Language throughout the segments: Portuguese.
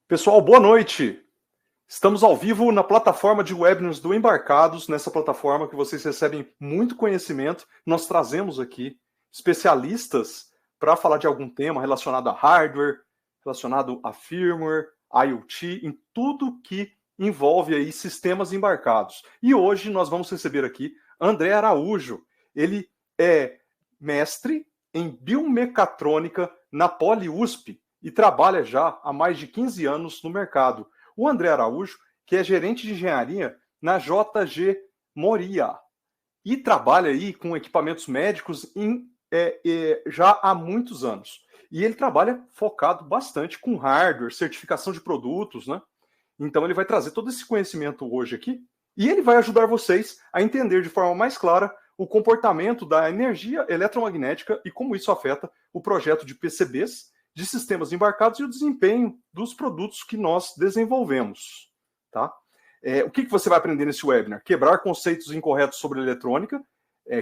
Pessoal, boa noite. Estamos ao vivo na plataforma de webinars do Embarcados, nessa plataforma que vocês recebem muito conhecimento. Nós trazemos aqui especialistas para falar de algum tema relacionado a hardware, relacionado a firmware, IoT, em tudo que envolve aí sistemas embarcados. E hoje nós vamos receber aqui André Araújo. Ele é mestre em biomecatrônica na Poli USP e trabalha já há mais de 15 anos no mercado. O André Araújo, que é gerente de engenharia na JG Moria e trabalha aí com equipamentos médicos já há muitos anos. E ele trabalha focado bastante com hardware, certificação de produtos, né? Então ele vai trazer todo esse conhecimento hoje aqui e ele vai ajudar vocês a entender de forma mais clara o comportamento da energia eletromagnética e como isso afeta o projeto de PCBs, de sistemas embarcados e o desempenho dos produtos que nós desenvolvemos. Tá? O que você vai aprender nesse webinar? Quebrar conceitos incorretos sobre eletrônica,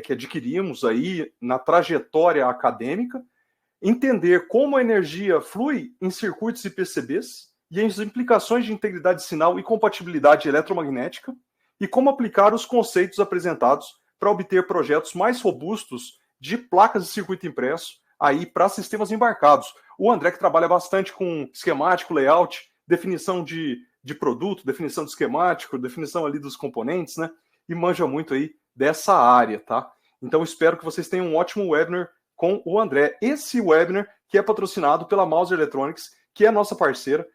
que adquirimos aí na trajetória acadêmica, entender como a energia flui em circuitos e PCBs e as implicações de integridade de sinal e compatibilidade eletromagnética, e como aplicar os conceitos apresentados para obter projetos mais robustos de placas de circuito impresso aí para sistemas embarcados. O André que trabalha bastante com esquemático, layout, definição de produto, definição de esquemático, definição ali dos componentes, né? E manja muito aí dessa área, tá? Então espero que vocês tenham um ótimo webinar com o André. Esse webinar que é patrocinado pela Mouser Electronics, que é nossa parceira.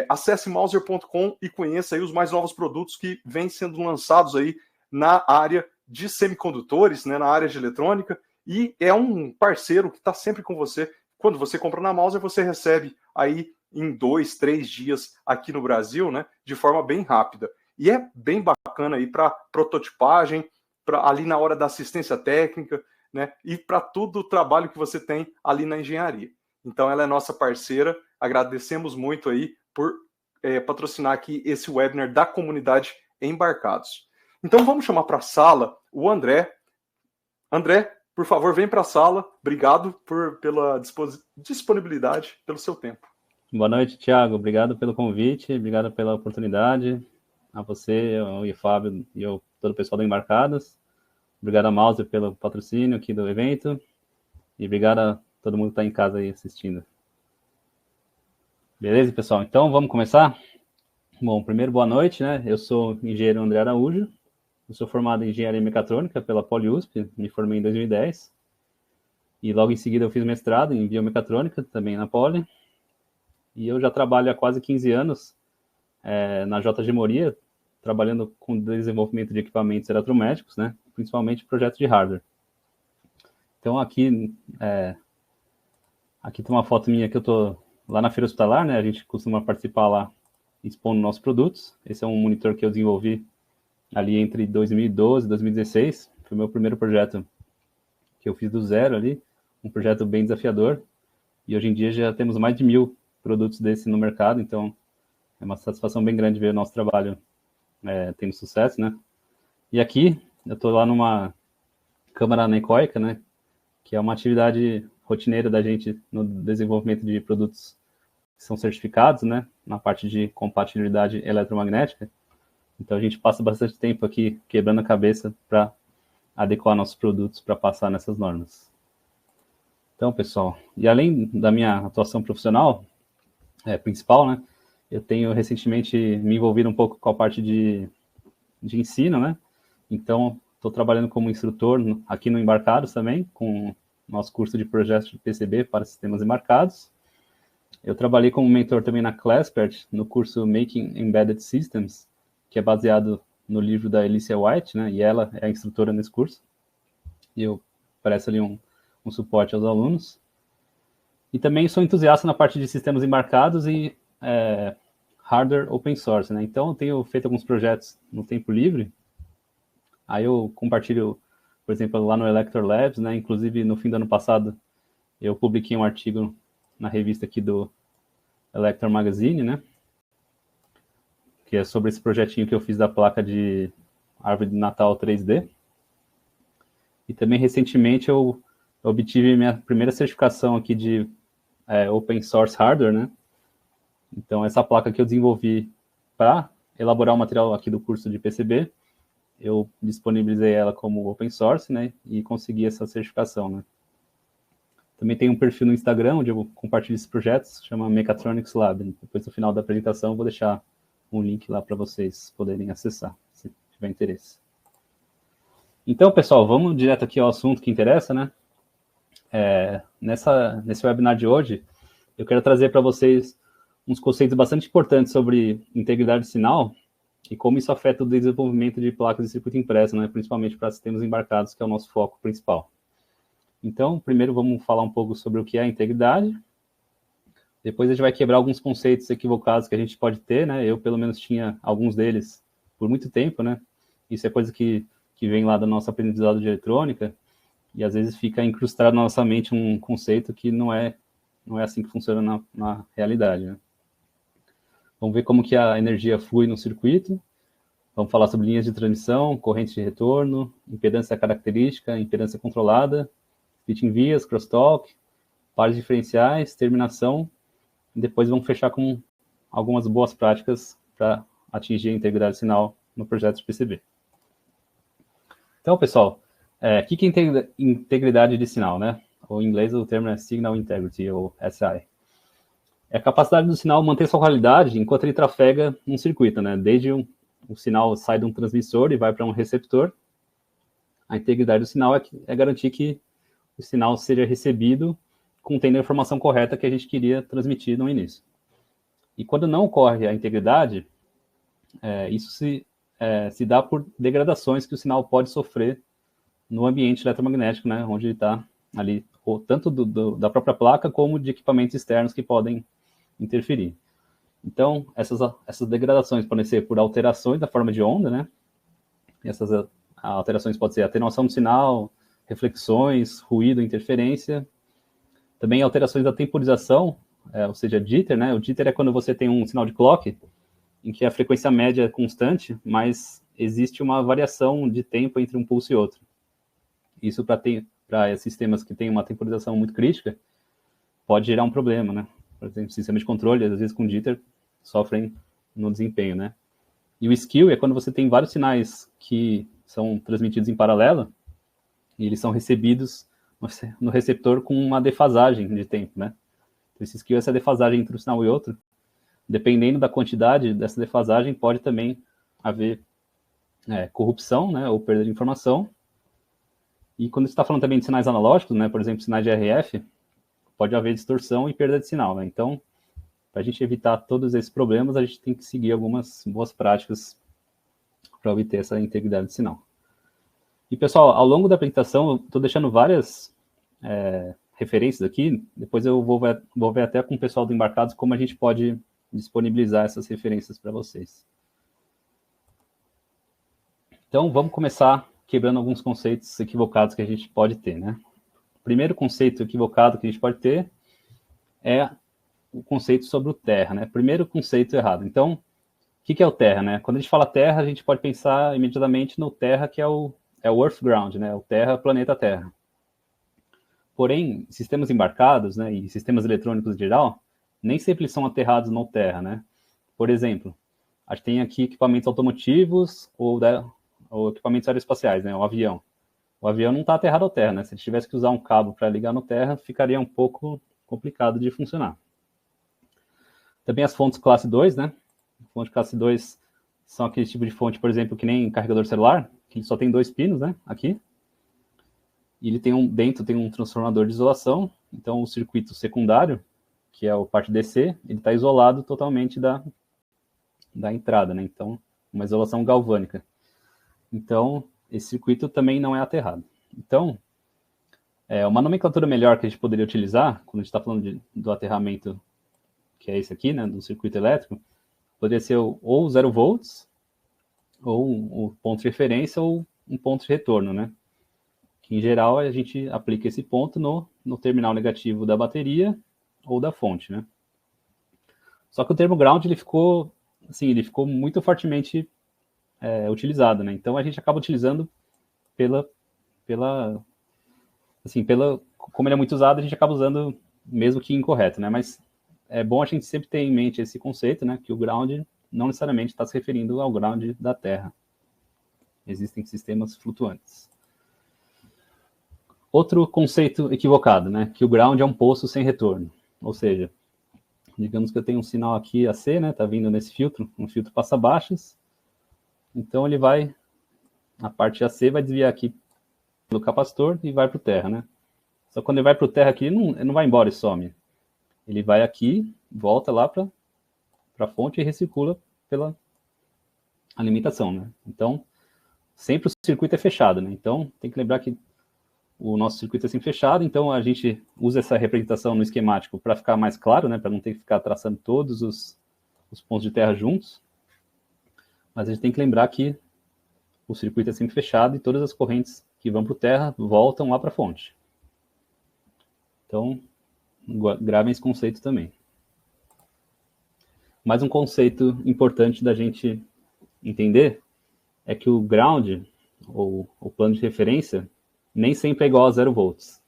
Acesse mouser.com e conheça aí os mais novos produtos que vêm sendo lançados aí na área de semicondutores, né, na área de eletrônica, e é um parceiro que está sempre com você. Quando você compra na Mouser, você recebe aí em 2, 3 dias aqui no Brasil, né, de forma bem rápida. E é bem bacana aí para prototipagem, para ali na hora da assistência técnica, né, e para todo o trabalho que você tem ali na engenharia. Então ela é nossa parceira, agradecemos muito aí por patrocinar aqui esse webinar da comunidade Embarcados. Então vamos chamar para a sala o André. André, por favor, vem para a sala. Obrigado pela disponibilidade, pelo seu tempo. Boa noite, Thiago. Obrigado pelo convite, obrigado pela oportunidade. A você, e o Fábio e todo o pessoal do Embarcados. Obrigado a Mouser pelo patrocínio aqui do evento. E obrigado a todo mundo que está em casa aí assistindo. Beleza, pessoal? Então, vamos começar? Bom, primeiro, boa noite, né? Eu sou o engenheiro André Araújo. Eu sou formado em engenharia mecatrônica pela Poli USP, me formei em 2010. E logo em seguida eu fiz mestrado em biomecatrônica, também na Poli. E eu já trabalho há quase 15 anos na JG Moria, trabalhando com desenvolvimento de equipamentos eletromédicos, né? Principalmente projetos de hardware. Então aqui tem uma foto minha que eu estou lá na feira hospitalar, né? A gente costuma participar lá expondo nossos produtos. Esse é um monitor que eu desenvolvi ali entre 2012 e 2016. Foi o meu primeiro projeto que eu fiz do zero ali, um projeto bem desafiador. E hoje em dia já temos mais de 1000 produtos desse no mercado, então é uma satisfação bem grande ver o nosso trabalho tendo sucesso, né? E aqui eu estou lá numa câmara anecoica, né? Que é uma atividade rotineira da gente no desenvolvimento de produtos que são certificados, né? Na parte de compatibilidade eletromagnética. Então a gente passa bastante tempo aqui quebrando a cabeça para adequar nossos produtos para passar nessas normas. Então, pessoal, e além da minha atuação profissional principal, né? Eu tenho recentemente me envolvido um pouco com a parte de ensino, né? Então, estou trabalhando como instrutor aqui no Embarcados também, com nosso curso de projetos de PCB para sistemas embarcados. Eu trabalhei como mentor também na Classpert, no curso Making Embedded Systems, que é baseado no livro da Alicia White, né? E ela é a instrutora nesse curso. E eu presto ali um suporte aos alunos. E também sou entusiasta na parte de sistemas embarcados e hardware open source, né? Então, eu tenho feito alguns projetos no tempo livre. Aí eu compartilho, por exemplo, lá no Elector Labs, né? Inclusive, no fim do ano passado, eu publiquei um artigo na revista aqui do Elector Magazine, né? Que é sobre esse projetinho que eu fiz da placa de árvore de Natal 3D. E também, recentemente, eu obtive minha primeira certificação aqui de Open Source Hardware, né? Então, essa placa que eu desenvolvi para elaborar o material aqui do curso de PCB, eu disponibilizei ela como open source, né, e consegui essa certificação, né. Também tem um perfil no Instagram, onde eu compartilho esses projetos, chama Mechatronics Lab. Depois, no final da apresentação, eu vou deixar um link lá para vocês poderem acessar, se tiver interesse. Então, pessoal, vamos direto aqui ao assunto que interessa, né? Nesse webinar de hoje, eu quero trazer para vocês uns conceitos bastante importantes sobre integridade de sinal e como isso afeta o desenvolvimento de placas de circuito impresso, né? Principalmente para sistemas embarcados, que é o nosso foco principal. Então, primeiro vamos falar um pouco sobre o que é a integridade. Depois a gente vai quebrar alguns conceitos equivocados que a gente pode ter, né? Eu, pelo menos, tinha alguns deles por muito tempo, né? Isso é coisa que vem lá do nosso aprendizado de eletrônica e, às vezes, fica incrustado na nossa mente um conceito que não é assim que funciona na realidade, né? Vamos ver como que a energia flui no circuito. Vamos falar sobre linhas de transmissão, corrente de retorno, impedância característica, impedância controlada, splitting vias, crosstalk, pares diferenciais, terminação, e depois vamos fechar com algumas boas práticas para atingir a integridade de sinal no projeto de PCB. Então, pessoal, o que é integridade de sinal, né? Ou em inglês o termo é Signal Integrity, ou SI. É a capacidade do sinal manter sua qualidade enquanto ele trafega num circuito, né? Desde o sinal sai de um transmissor e vai para um receptor. A integridade do sinal é garantir que o sinal seja recebido contendo a informação correta que a gente queria transmitir no início. E quando não ocorre a integridade, isso se dá por degradações que o sinal pode sofrer no ambiente eletromagnético, né, onde ele está ali, ou tanto da própria placa como de equipamentos externos que podem interferir. Então, essas degradações podem ser por alterações da forma de onda, né? Essas alterações podem ser atenuação do sinal, reflexões, ruído, interferência. Também alterações da temporização, ou seja, jitter, né? O jitter é quando você tem um sinal de clock, em que a frequência média é constante, mas existe uma variação de tempo entre um pulso e outro. Isso para sistemas que têm uma temporização muito crítica, pode gerar um problema, né? Por exemplo, sistemas de controle, às vezes com jitter, sofrem no desempenho, né? E o skew é quando você tem vários sinais que são transmitidos em paralelo, e eles são recebidos no receptor com uma defasagem de tempo, né? Então, esse skew é essa defasagem entre um sinal e outro. Dependendo da quantidade dessa defasagem, pode também haver corrupção, né, ou perda de informação. E quando você está falando também de sinais analógicos, né, por exemplo, sinais de RF, pode haver distorção e perda de sinal, né? Então, para a gente evitar todos esses problemas, a gente tem que seguir algumas boas práticas para obter essa integridade de sinal. E, pessoal, ao longo da apresentação, eu estou deixando várias referências aqui, depois eu vou ver até com o pessoal do Embarcados como a gente pode disponibilizar essas referências para vocês. Então, vamos começar quebrando alguns conceitos equivocados que a gente pode ter, né? O primeiro conceito equivocado que a gente pode ter é o conceito sobre o terra, né? Primeiro conceito errado. Então, o que é o terra, né? Quando a gente fala terra, a gente pode pensar imediatamente no terra, que é o Earth Ground, né? O terra, planeta Terra. Porém, sistemas embarcados, né, e sistemas eletrônicos em geral, nem sempre são aterrados no terra, né? Por exemplo, a gente tem aqui equipamentos automotivos ou equipamentos aeroespaciais, né? O avião. O avião não está aterrado ao terra, né? Se ele tivesse que usar um cabo para ligar no terra, ficaria um pouco complicado de funcionar. Também as fontes classe 2, né? Fonte classe 2 são aquele tipo de fonte, por exemplo, que nem carregador celular, que ele só tem 2 pinos, né? Aqui. E ele tem dentro tem um transformador de isolação, então o circuito secundário, que é a parte DC, ele está isolado totalmente da entrada, né? Então, uma isolação galvânica. Então, esse circuito também não é aterrado. Então, uma nomenclatura melhor que a gente poderia utilizar, quando a gente está falando do aterramento, que é esse aqui, né, do circuito elétrico, poderia ser ou 0 volts, ou um ponto de referência, ou um ponto de retorno, né? Que, em geral, a gente aplica esse ponto no terminal negativo da bateria ou da fonte, né? Só que o termo ground, ele ficou muito fortemente utilizado, né? Então, a gente acaba utilizando como ele é muito usado, a gente acaba usando mesmo que incorreto, né? Mas é bom a gente sempre ter em mente esse conceito, né, que o ground não necessariamente está se referindo ao ground da Terra. Existem sistemas flutuantes. Outro conceito equivocado, né, que o ground é um poço sem retorno. Ou seja, digamos que eu tenho um sinal aqui AC, né, tá vindo nesse filtro, um filtro passa-baixas. Então ele vai, a parte AC vai desviar aqui pelo capacitor e vai para o terra, né? Só que quando ele vai para o terra aqui, ele não vai embora e some. Ele vai aqui, volta lá para a fonte e recircula pela alimentação, né? Então, sempre o circuito é fechado, né? Então, tem que lembrar que o nosso circuito é sempre fechado, então a gente usa essa representação no esquemático para ficar mais claro, né? Para não ter que ficar traçando todos os pontos de terra juntos. Mas a gente tem que lembrar que o circuito é sempre fechado e todas as correntes que vão para o terra voltam lá para a fonte. Então, gravem esse conceito também. Mais um conceito importante da gente entender é que o ground, ou o plano de referência, nem sempre é igual a 0 volts,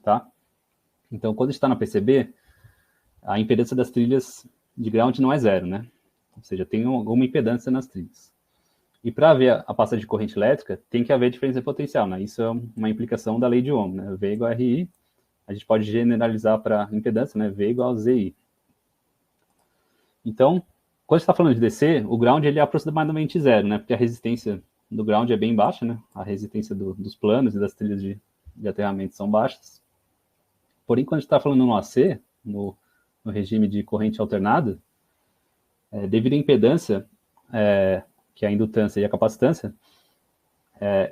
tá? Então, quando a gente está na PCB, a impedância das trilhas de ground não é 0, né? Ou seja, tem alguma impedância nas trilhas. E para haver a passagem de corrente elétrica, tem que haver diferença de potencial, né? Isso é uma implicação da lei de Ohm, né? V igual a RI. A gente pode generalizar para impedância, né? V igual a ZI. Então, quando a gente está falando de DC, o ground ele é aproximadamente 0, né? Porque a resistência do ground é bem baixa, né? A resistência dos planos e das trilhas de aterramento são baixas. Porém, quando a gente está falando no AC, no regime de corrente alternada, devido à impedância, que é a indutância e a capacitância,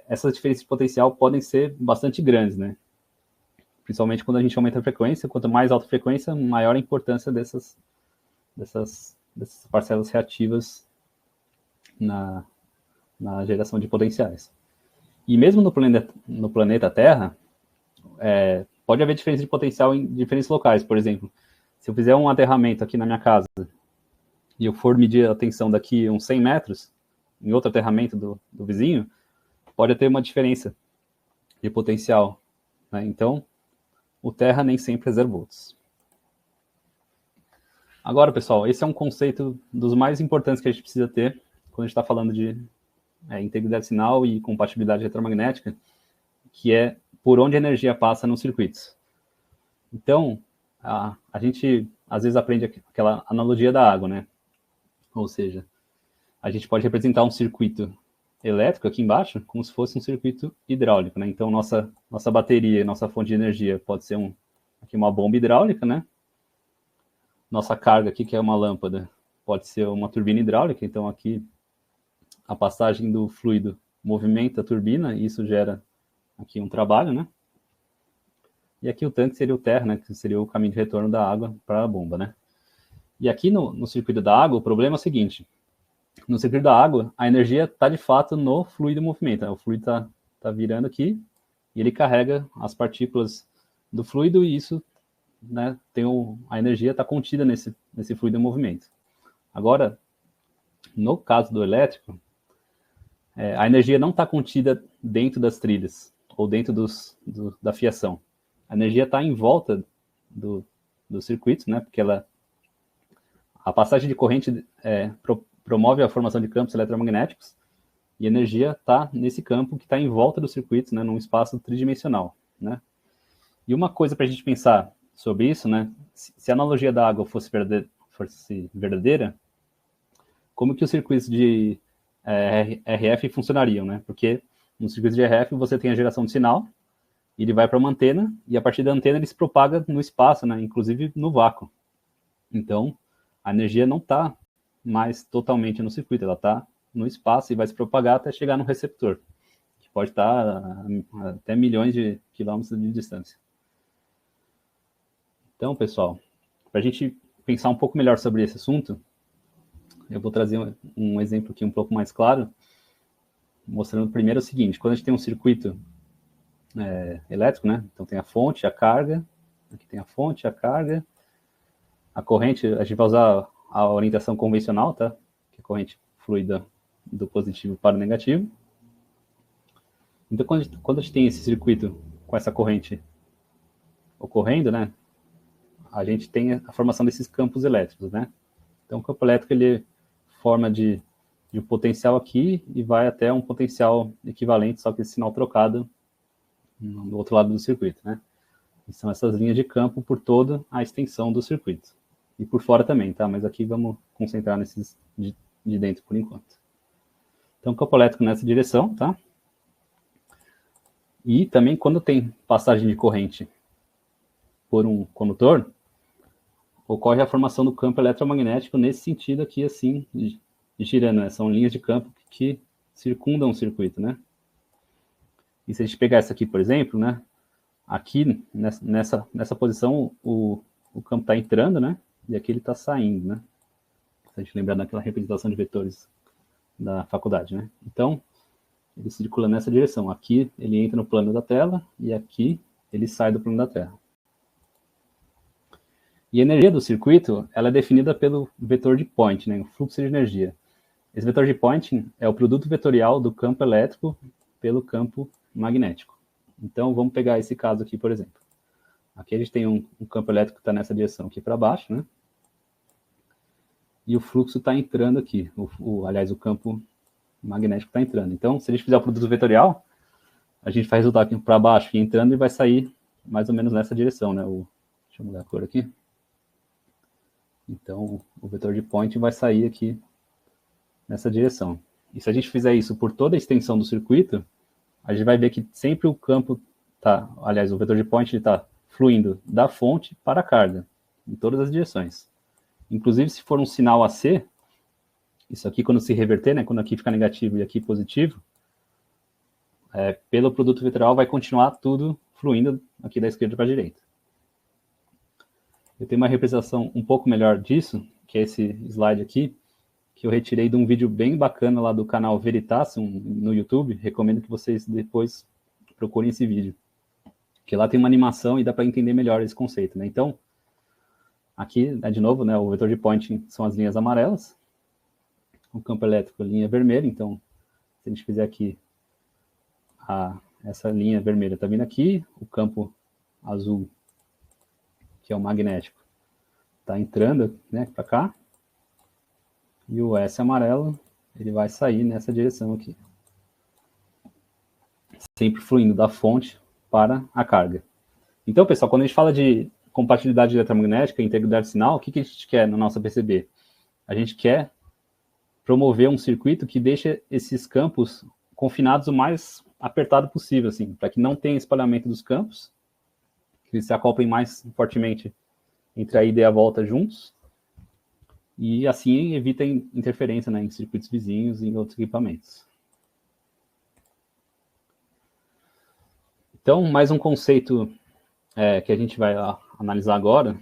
essas diferenças de potencial podem ser bastante grandes, né? Principalmente quando a gente aumenta a frequência, quanto mais alta a frequência, maior a importância dessas parcelas reativas na geração de potenciais. E mesmo no planeta Terra, pode haver diferença de potencial em diferentes locais. Por exemplo, se eu fizer um aterramento aqui na minha casa e eu for medir a tensão daqui uns 100 metros, em outro aterramento do vizinho, pode ter uma diferença de potencial, né? Então, o terra nem sempre é 0 volts. Agora, pessoal, esse é um conceito dos mais importantes que a gente precisa ter quando a gente está falando de integridade de sinal e compatibilidade eletromagnética, que é por onde a energia passa nos circuitos. Então, a gente às vezes aprende aquela analogia da água, né? Ou seja, a gente pode representar um circuito elétrico aqui embaixo como se fosse um circuito hidráulico, né? Então, nossa bateria, nossa fonte de energia pode ser aqui uma bomba hidráulica, né? Nossa carga aqui, que é uma lâmpada, pode ser uma turbina hidráulica. Então, aqui a passagem do fluido movimenta a turbina e isso gera aqui um trabalho, né? E aqui o tanque seria o terra, né? Que seria o caminho de retorno da água para a bomba, né? E aqui no circuito da água, o problema é o seguinte: no circuito da água, a energia está de fato no fluido em movimento. O fluido está virando aqui e ele carrega as partículas do fluido e isso, né, a energia está contida nesse fluido em movimento. Agora, no caso do elétrico, a energia não está contida dentro das trilhas ou dentro da fiação. A energia está em volta do circuito, né, porque a passagem de corrente promove a formação de campos eletromagnéticos e a energia está nesse campo que está em volta do circuito, né, num espaço tridimensional, né? E uma coisa para a gente pensar sobre isso, né, se a analogia da água fosse verdadeira, como que os circuitos de RF funcionariam, né? Porque no circuito de RF você tem a geração de sinal, ele vai para uma antena e a partir da antena ele se propaga no espaço, né, inclusive no vácuo. Então, a energia não está mais totalmente no circuito, ela está no espaço e vai se propagar até chegar no receptor, que pode estar até milhões de quilômetros de distância. Então, pessoal, para a gente pensar um pouco melhor sobre esse assunto, eu vou trazer um exemplo aqui um pouco mais claro, mostrando primeiro o seguinte: quando a gente tem um circuito elétrico, né? Então tem a fonte, a carga, aqui tem a fonte, a carga, a corrente, a gente vai usar a orientação convencional, tá? Que é a corrente fluida do positivo para o negativo. Então, quando a gente tem esse circuito com essa corrente ocorrendo, né? a gente tem a formação desses campos elétricos, né? Então, o campo elétrico, ele forma de um potencial aqui e vai até um potencial equivalente, só que esse sinal trocado no outro lado do circuito, né? E são essas linhas de campo por toda a extensão do circuito. E por fora também, tá? Mas aqui vamos concentrar nesses de dentro por enquanto. Então, campo elétrico nessa direção, tá? E também quando tem passagem de corrente por um condutor, ocorre a formação do campo eletromagnético nesse sentido aqui, assim, girando, né? São linhas de campo que circundam o circuito, né? E se a gente pegar essa aqui, por exemplo, né? Aqui, nessa posição, o campo está entrando, né? E aqui ele está saindo, né? Se a gente lembrar daquela representação de vetores da faculdade, né? Então, ele circula nessa direção. Aqui ele entra no plano da tela e aqui ele sai do plano da Terra. E a energia do circuito, ela é definida pelo vetor de Poynting, né? O fluxo de energia. Esse vetor de Poynting é o produto vetorial do campo elétrico pelo campo magnético. Então, vamos pegar esse caso aqui, por exemplo. Aqui a gente tem um campo elétrico que está nessa direção aqui para baixo, né? E o fluxo está entrando aqui. Aliás, o campo magnético está entrando. Então, se a gente fizer o produto vetorial, a gente vai resultar aqui para baixo e entrando e vai sair mais ou menos nessa direção, né? Deixa eu mudar a cor aqui. Então, o vetor de Poynting vai sair aqui nessa direção. E se a gente fizer isso por toda a extensão do circuito, a gente vai ver que sempre o campo está, aliás, o vetor de Poynting está fluindo da fonte para a carga, em todas as direções. Inclusive, se for um sinal AC, isso aqui quando se reverter, né, quando aqui ficar negativo e aqui positivo, pelo produto vetorial vai continuar tudo fluindo aqui da esquerda para a direita. Eu tenho uma representação um pouco melhor disso, que é esse slide aqui, que eu retirei de um vídeo bem bacana lá do canal Veritasium no YouTube. Recomendo que vocês depois procurem esse vídeo, que lá tem uma animação e dá para entender melhor esse conceito, né? Então, aqui, de novo, né, o vetor de Poynting são as linhas amarelas, o campo elétrico a linha vermelha. Então, se a gente fizer aqui, essa linha vermelha está vindo aqui, o campo azul, que é o magnético, está entrando, né, para cá, e o S amarelo, ele vai sair nessa direção aqui. Sempre fluindo da fonte para a carga. Então, pessoal, quando a gente fala de compatibilidade eletromagnética e integridade de sinal, o que a gente quer na nossa PCB? A gente quer promover um circuito que deixe esses campos confinados o mais apertado possível, assim, para que não tenha espalhamento dos campos, que se acoplem mais fortemente entre a ida e a volta juntos, e assim evita interferência, né, em circuitos vizinhos e em outros equipamentos. Então, mais um conceito que a gente vai analisar agora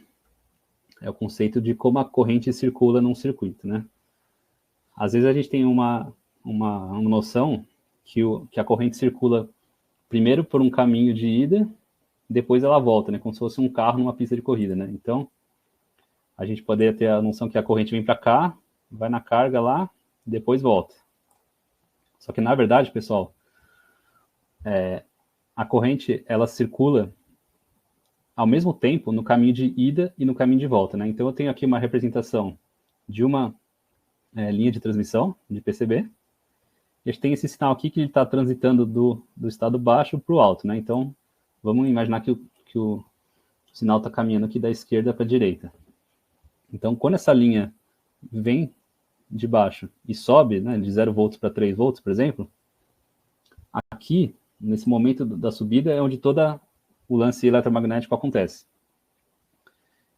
é o conceito de como a corrente circula num circuito, né? Às vezes a gente tem uma noção que a corrente circula primeiro por um caminho de ida, depois ela volta, né? Como se fosse um carro numa pista de corrida, né? Então, a gente poderia ter a noção que a corrente vem para cá, vai na carga lá, depois volta. Só que, na verdade, pessoal, a corrente, ela circula ao mesmo tempo no caminho de ida e no caminho de volta, né? Então, eu tenho aqui uma representação de uma linha de transmissão de PCB. E a gente tem esse sinal aqui que ele está transitando do estado baixo para o alto, né? Então, vamos imaginar que o sinal está caminhando aqui da esquerda para a direita. Então, quando essa linha vem de baixo e sobe, né, de 0 volts para 3 volts, por exemplo, aqui, nesse momento da subida, é onde todo o lance eletromagnético acontece.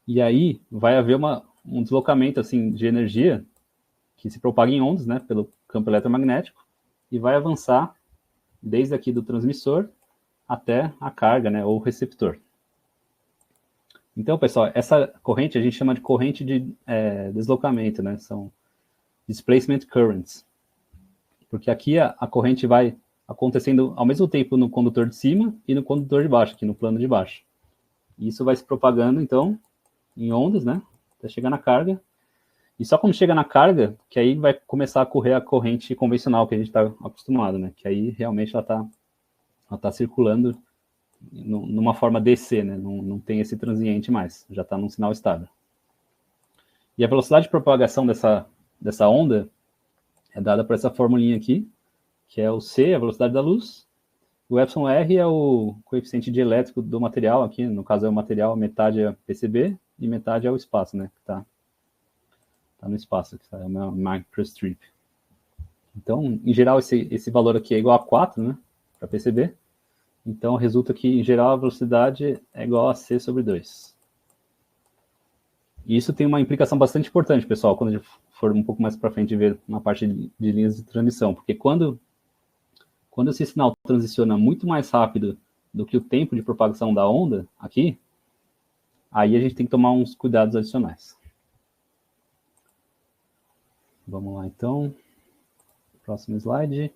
E aí vai haver um deslocamento assim, de energia que se propaga em ondas, né, pelo campo eletromagnético e vai avançar desde aqui do transmissor até a carga, né, ou receptor. Então, pessoal, essa corrente a gente chama de corrente de deslocamento, né? São displacement currents. Porque aqui a corrente vai acontecendo ao mesmo tempo no condutor de cima e no condutor de baixo, aqui no plano de baixo. E isso vai se propagando, então, em ondas, né? Até chegar na carga. E só quando chega na carga, que aí vai começar a correr a corrente convencional que a gente está acostumado, né? Que aí realmente ela tá circulando numa forma DC, né? Não tem esse transiente mais, já está num sinal estável. E a velocidade de propagação dessa onda é dada por essa formulinha aqui, que é o C, a velocidade da luz. O εr é o coeficiente dielétrico do material, aqui no caso é o material, metade é PCB e metade é o espaço, né? Que está no espaço, que é uma microstrip. Então, em geral, esse valor aqui é igual a 4, né? Para PCB. Então, resulta que, em geral, a velocidade é igual a C sobre 2. E isso tem uma implicação bastante importante, pessoal, quando a gente for um pouco mais para frente ver na parte de linhas de transmissão. Porque quando esse sinal transiciona muito mais rápido do que o tempo de propagação da onda aqui, aí a gente tem que tomar uns cuidados adicionais. Vamos lá, então. Próximo slide.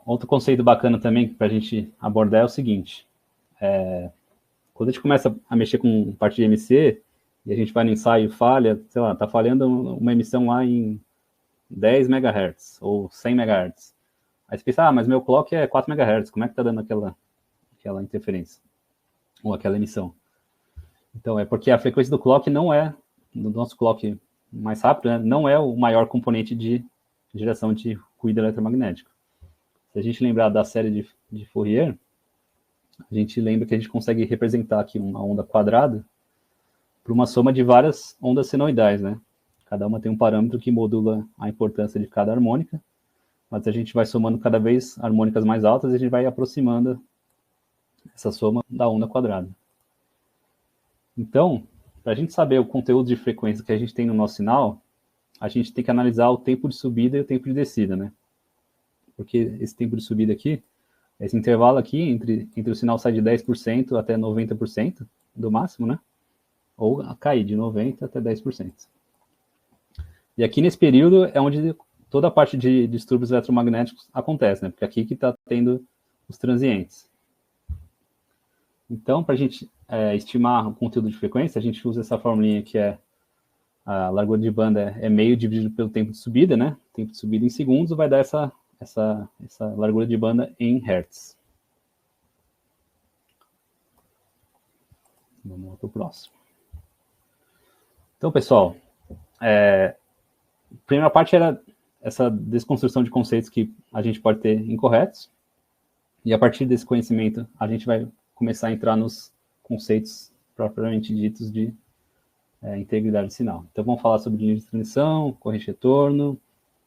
Outro conceito bacana também para a gente abordar é o seguinte. Quando a gente começa a mexer com parte de MC, e a gente vai no ensaio e falha, sei lá, está falhando uma emissão lá em 10 MHz ou 100 MHz. Aí você pensa, mas meu clock é 4 MHz, como é que está dando aquela interferência? Ou aquela emissão? Então, é porque a frequência do clock do nosso clock mais rápido, né, não é o maior componente de geração de ruído eletromagnético. Se a gente lembrar da série de Fourier, a gente lembra que a gente consegue representar aqui uma onda quadrada por uma soma de várias ondas senoidais, né? Cada uma tem um parâmetro que modula a importância de cada harmônica, mas a gente vai somando cada vez harmônicas mais altas e a gente vai aproximando essa soma da onda quadrada. Então, para a gente saber o conteúdo de frequência que a gente tem no nosso sinal, a gente tem que analisar o tempo de subida e o tempo de descida, né? Porque esse tempo de subida aqui, esse intervalo aqui entre o sinal sai de 10% até 90% do máximo, né? Ou cair de 90% até 10%. E aqui nesse período é onde toda a parte de distúrbios eletromagnéticos acontece, né? Porque aqui que está tendo os transientes. Então, para a gente estimar o conteúdo de frequência, a gente usa essa formulinha que é a largura de banda é meio dividido pelo tempo de subida, né? O tempo de subida em segundos vai dar essa largura de banda em hertz. Vamos lá para o próximo. Então, pessoal, a primeira parte era essa desconstrução de conceitos que a gente pode ter incorretos. E a partir desse conhecimento, a gente vai começar a entrar nos conceitos propriamente ditos de integridade de sinal. Então, vamos falar sobre linha de transmissão, corrente de retorno,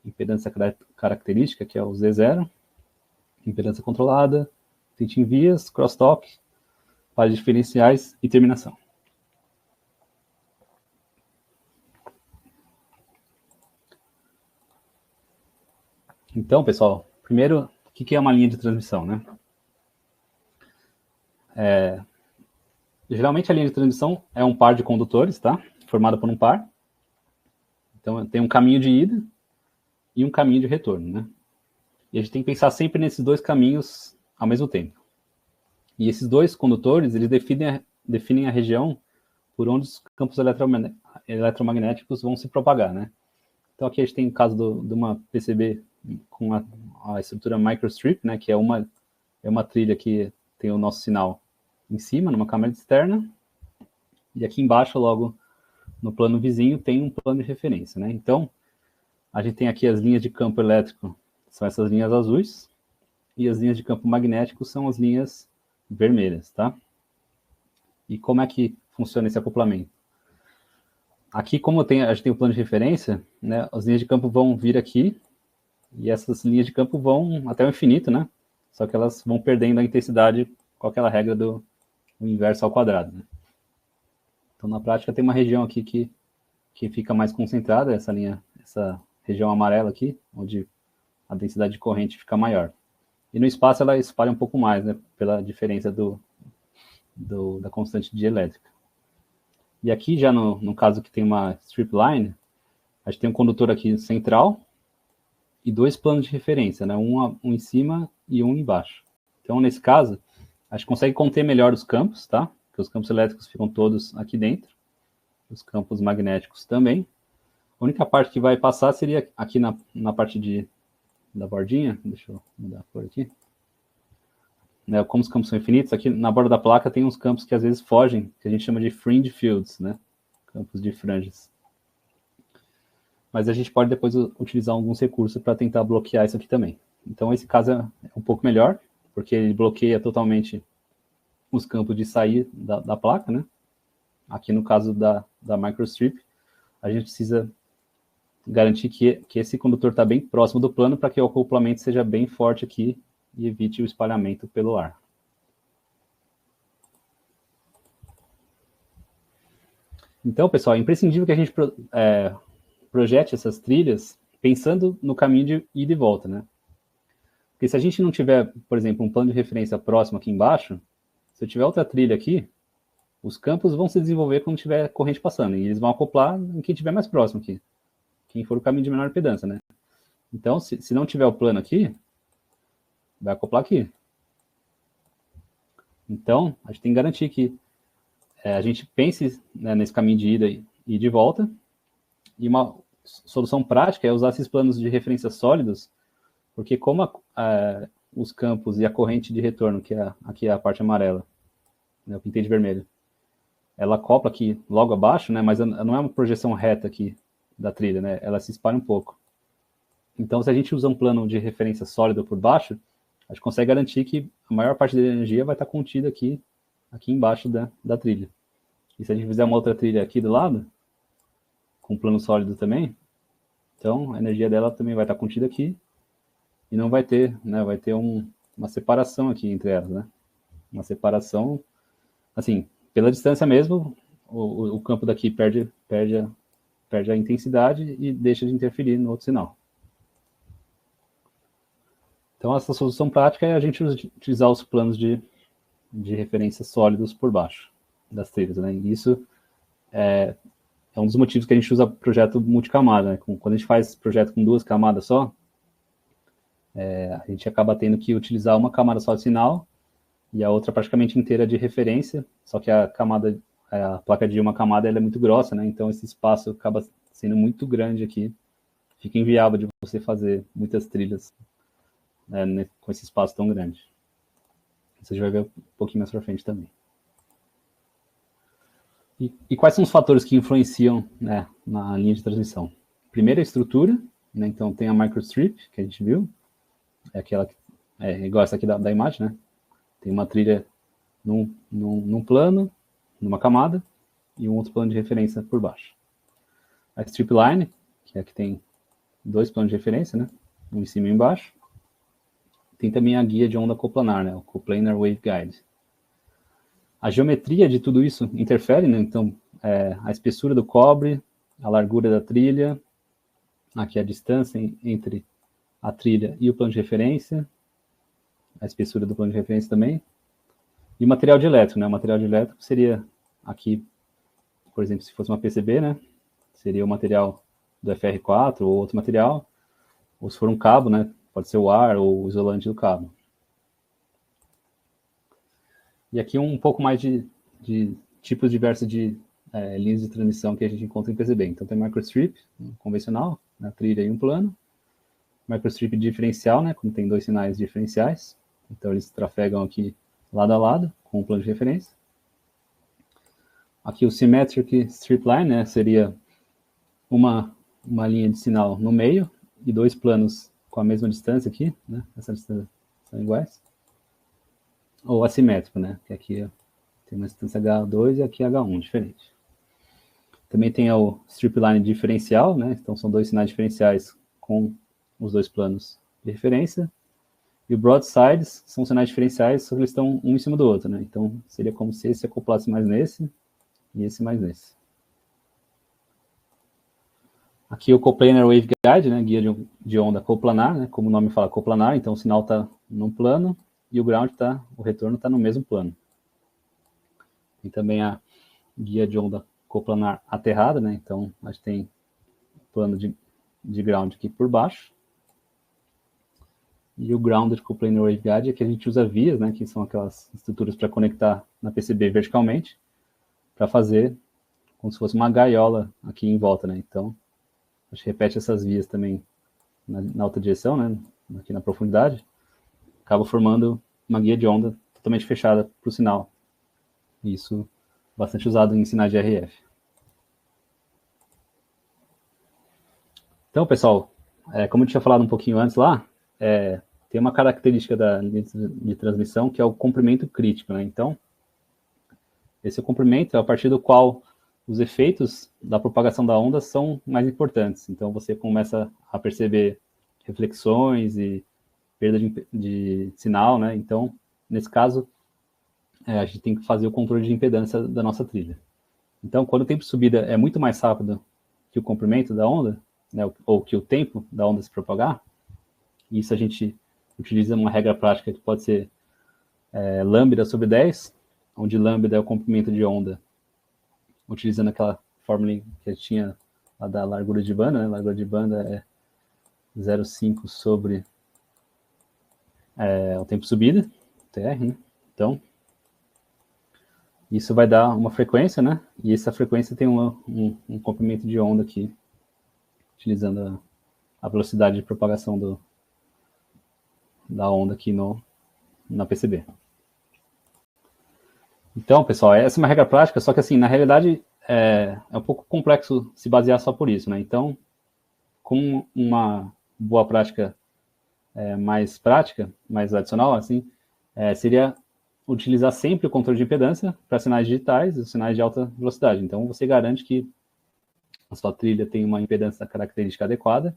impedância característica, que é o Z0, impedância controlada, tente em vias, crosstalk, pares diferenciais e terminação. Então, pessoal, primeiro, o que é uma linha de transmissão, né? Geralmente a linha de transmissão é um par de condutores, tá? Formada por um par. Então, tem um caminho de ida e um caminho de retorno, né? E a gente tem que pensar sempre nesses dois caminhos ao mesmo tempo. E esses dois condutores, eles definem a região por onde os campos eletromagnéticos vão se propagar, né? Então, aqui a gente tem o caso de uma PCB com a estrutura microstrip, né? Que é uma trilha que tem o nosso sinal em cima, numa câmara externa. E aqui embaixo, logo no plano vizinho, tem um plano de referência, né? Então, a gente tem aqui as linhas de campo elétrico, são essas linhas azuis, e as linhas de campo magnético são as linhas vermelhas, tá? E como é que funciona esse acoplamento? Aqui, como a gente tem o plano de referência, né, as linhas de campo vão vir aqui, e essas linhas de campo vão até o infinito, né? Só que elas vão perdendo a intensidade com aquela regra do inverso ao quadrado, né? Então, na prática, tem uma região aqui que fica mais concentrada, essa região amarela aqui, onde a densidade de corrente fica maior. E no espaço ela espalha um pouco mais, né, pela diferença da constante dielétrica. E aqui, já no caso que tem uma strip line, a gente tem um condutor aqui central e dois planos de referência, né, um em cima e um embaixo. Então, nesse caso, a gente consegue conter melhor os campos, tá? Porque os campos elétricos ficam todos aqui dentro, os campos magnéticos também. A única parte que vai passar seria aqui na parte da bordinha. Deixa eu mudar a cor aqui. né, como os campos são infinitos, aqui na borda da placa tem uns campos que às vezes fogem, que a gente chama de fringe fields, né? Campos de franjas. Mas a gente pode depois utilizar alguns recursos para tentar bloquear isso aqui também. Então esse caso é um pouco melhor, porque ele bloqueia totalmente os campos de sair da placa, né? Aqui no caso da microstrip, a gente precisa garantir que esse condutor está bem próximo do plano para que o acoplamento seja bem forte aqui e evite o espalhamento pelo ar. Então, pessoal, é imprescindível que a gente projete essas trilhas pensando no caminho de ida e volta, né? Porque se a gente não tiver, por exemplo, um plano de referência próximo aqui embaixo, se eu tiver outra trilha aqui, os campos vão se desenvolver quando tiver corrente passando, e eles vão acoplar em quem estiver mais próximo aqui, quem for o caminho de menor impedância, né? Então, se não tiver o plano aqui, vai acoplar aqui. Então, a gente tem que garantir que a gente pense, né, nesse caminho de ida e de volta, e uma solução prática é usar esses planos de referência sólidos, porque como os campos e a corrente de retorno, que aqui é a parte amarela, né, eu pintei de vermelho, ela acopla aqui logo abaixo, né, mas não é uma projeção reta aqui da trilha, né, ela se espalha um pouco. Então, se a gente usa um plano de referência sólido por baixo, a gente consegue garantir que a maior parte da energia vai estar contida aqui embaixo da trilha. E se a gente fizer uma outra trilha aqui do lado, com plano sólido também, então a energia dela também vai estar contida aqui e não vai ter, né, vai ter uma separação aqui entre elas, né? Uma separação, assim, pela distância mesmo, o campo daqui perde a intensidade e deixa de interferir no outro sinal. Então, essa solução prática é a gente utilizar os planos de referência sólidos por baixo das trilhas, né? E isso é um dos motivos que a gente usa projeto multicamada, né? Quando a gente faz projeto com 2 camadas só, a gente acaba tendo que utilizar uma camada só de sinal e a outra praticamente inteira de referência, só que a placa de uma camada ela é muito grossa, né? Então esse espaço acaba sendo muito grande aqui, fica inviável de você fazer muitas trilhas, né, com esse espaço tão grande. Você vai ver um pouquinho mais para frente também. E quais são os fatores que influenciam, né, na linha de transmissão? Primeiro, a estrutura, né? Então tem a microstrip, que a gente viu, é aquela que é igual essa aqui da imagem, né? Tem uma trilha num plano, numa camada, e um outro plano de referência por baixo. A strip line, que é a que tem 2 planos de referência, né? Um em cima e um embaixo. Tem também a guia de onda coplanar, né? O Coplanar Waveguide. A geometria de tudo isso interfere, né? Então, a espessura do cobre, a largura da trilha, aqui a distância entre a trilha e o plano de referência, a espessura do plano de referência também, e o material de elétrico, né? O material de elétrico seria aqui, por exemplo, se fosse uma PCB, né? Seria o material do FR4 ou outro material, ou se for um cabo, né? Pode ser o ar ou o isolante do cabo. E aqui um pouco mais de tipos diversos de linhas de transmissão que a gente encontra em PCB. Então tem microstrip, convencional, na trilha e um plano. Microstrip diferencial, né, quando tem 2 sinais diferenciais. Então eles trafegam aqui lado a lado, com um plano de referência. Aqui o symmetric strip line, né, seria uma linha de sinal no meio e 2 planos com a mesma distância aqui, né, essa distância são iguais. Ou assimétrico, né, que aqui tem uma distância H2 e aqui H1, diferente. Também tem o strip line diferencial, né, então são 2 sinais diferenciais com os 2 planos de referência. E o broadsides são sinais diferenciais, só que eles estão um em cima do outro, né, então seria como se esse acoplasse mais nesse e esse mais nesse. Aqui o Coplanar Waveguide, né, guia de onda coplanar, né, como o nome fala, coplanar, então o sinal está num plano e o ground o retorno está no mesmo plano. Tem também a guia de onda coplanar aterrada, né, então a gente tem plano de ground aqui por baixo. E o Grounded Coplanar Waveguide é que a gente usa vias, né, que são aquelas estruturas para conectar na PCB verticalmente, para fazer como se fosse uma gaiola aqui em volta, né, então a gente repete essas vias também na alta direção, né, aqui na profundidade, acaba formando uma guia de onda totalmente fechada para o sinal. Isso bastante usado em sinais de RF. Então, pessoal, como eu tinha falado um pouquinho antes lá, tem uma característica da linha de transmissão que é o comprimento crítico, né? Então, esse comprimento é a partir do qual os efeitos da propagação da onda são mais importantes. Então, você começa a perceber reflexões e perda de sinal, né? Então, nesse caso, a gente tem que fazer o controle de impedância da nossa trilha. Então, quando o tempo de subida é muito mais rápido que o comprimento da onda, né, ou que o tempo da onda se propagar, isso a gente utiliza uma regra prática que pode ser lambda sobre 10, onde lambda é o comprimento de onda, utilizando aquela fórmula que tinha lá da largura de banda, né? A largura de banda é 0,5 sobre o tempo de subida, TR, né? Então, isso vai dar uma frequência, né? E essa frequência tem um comprimento de onda aqui, utilizando a velocidade de propagação da onda aqui na PCB. Então, pessoal, essa é uma regra prática, só que assim, na realidade é um pouco complexo se basear só por isso, né? Então, como uma boa prática mais prática, mais adicional, assim, seria utilizar sempre o controle de impedância para sinais digitais e sinais de alta velocidade. Então, você garante que a sua trilha tem uma impedância característica adequada,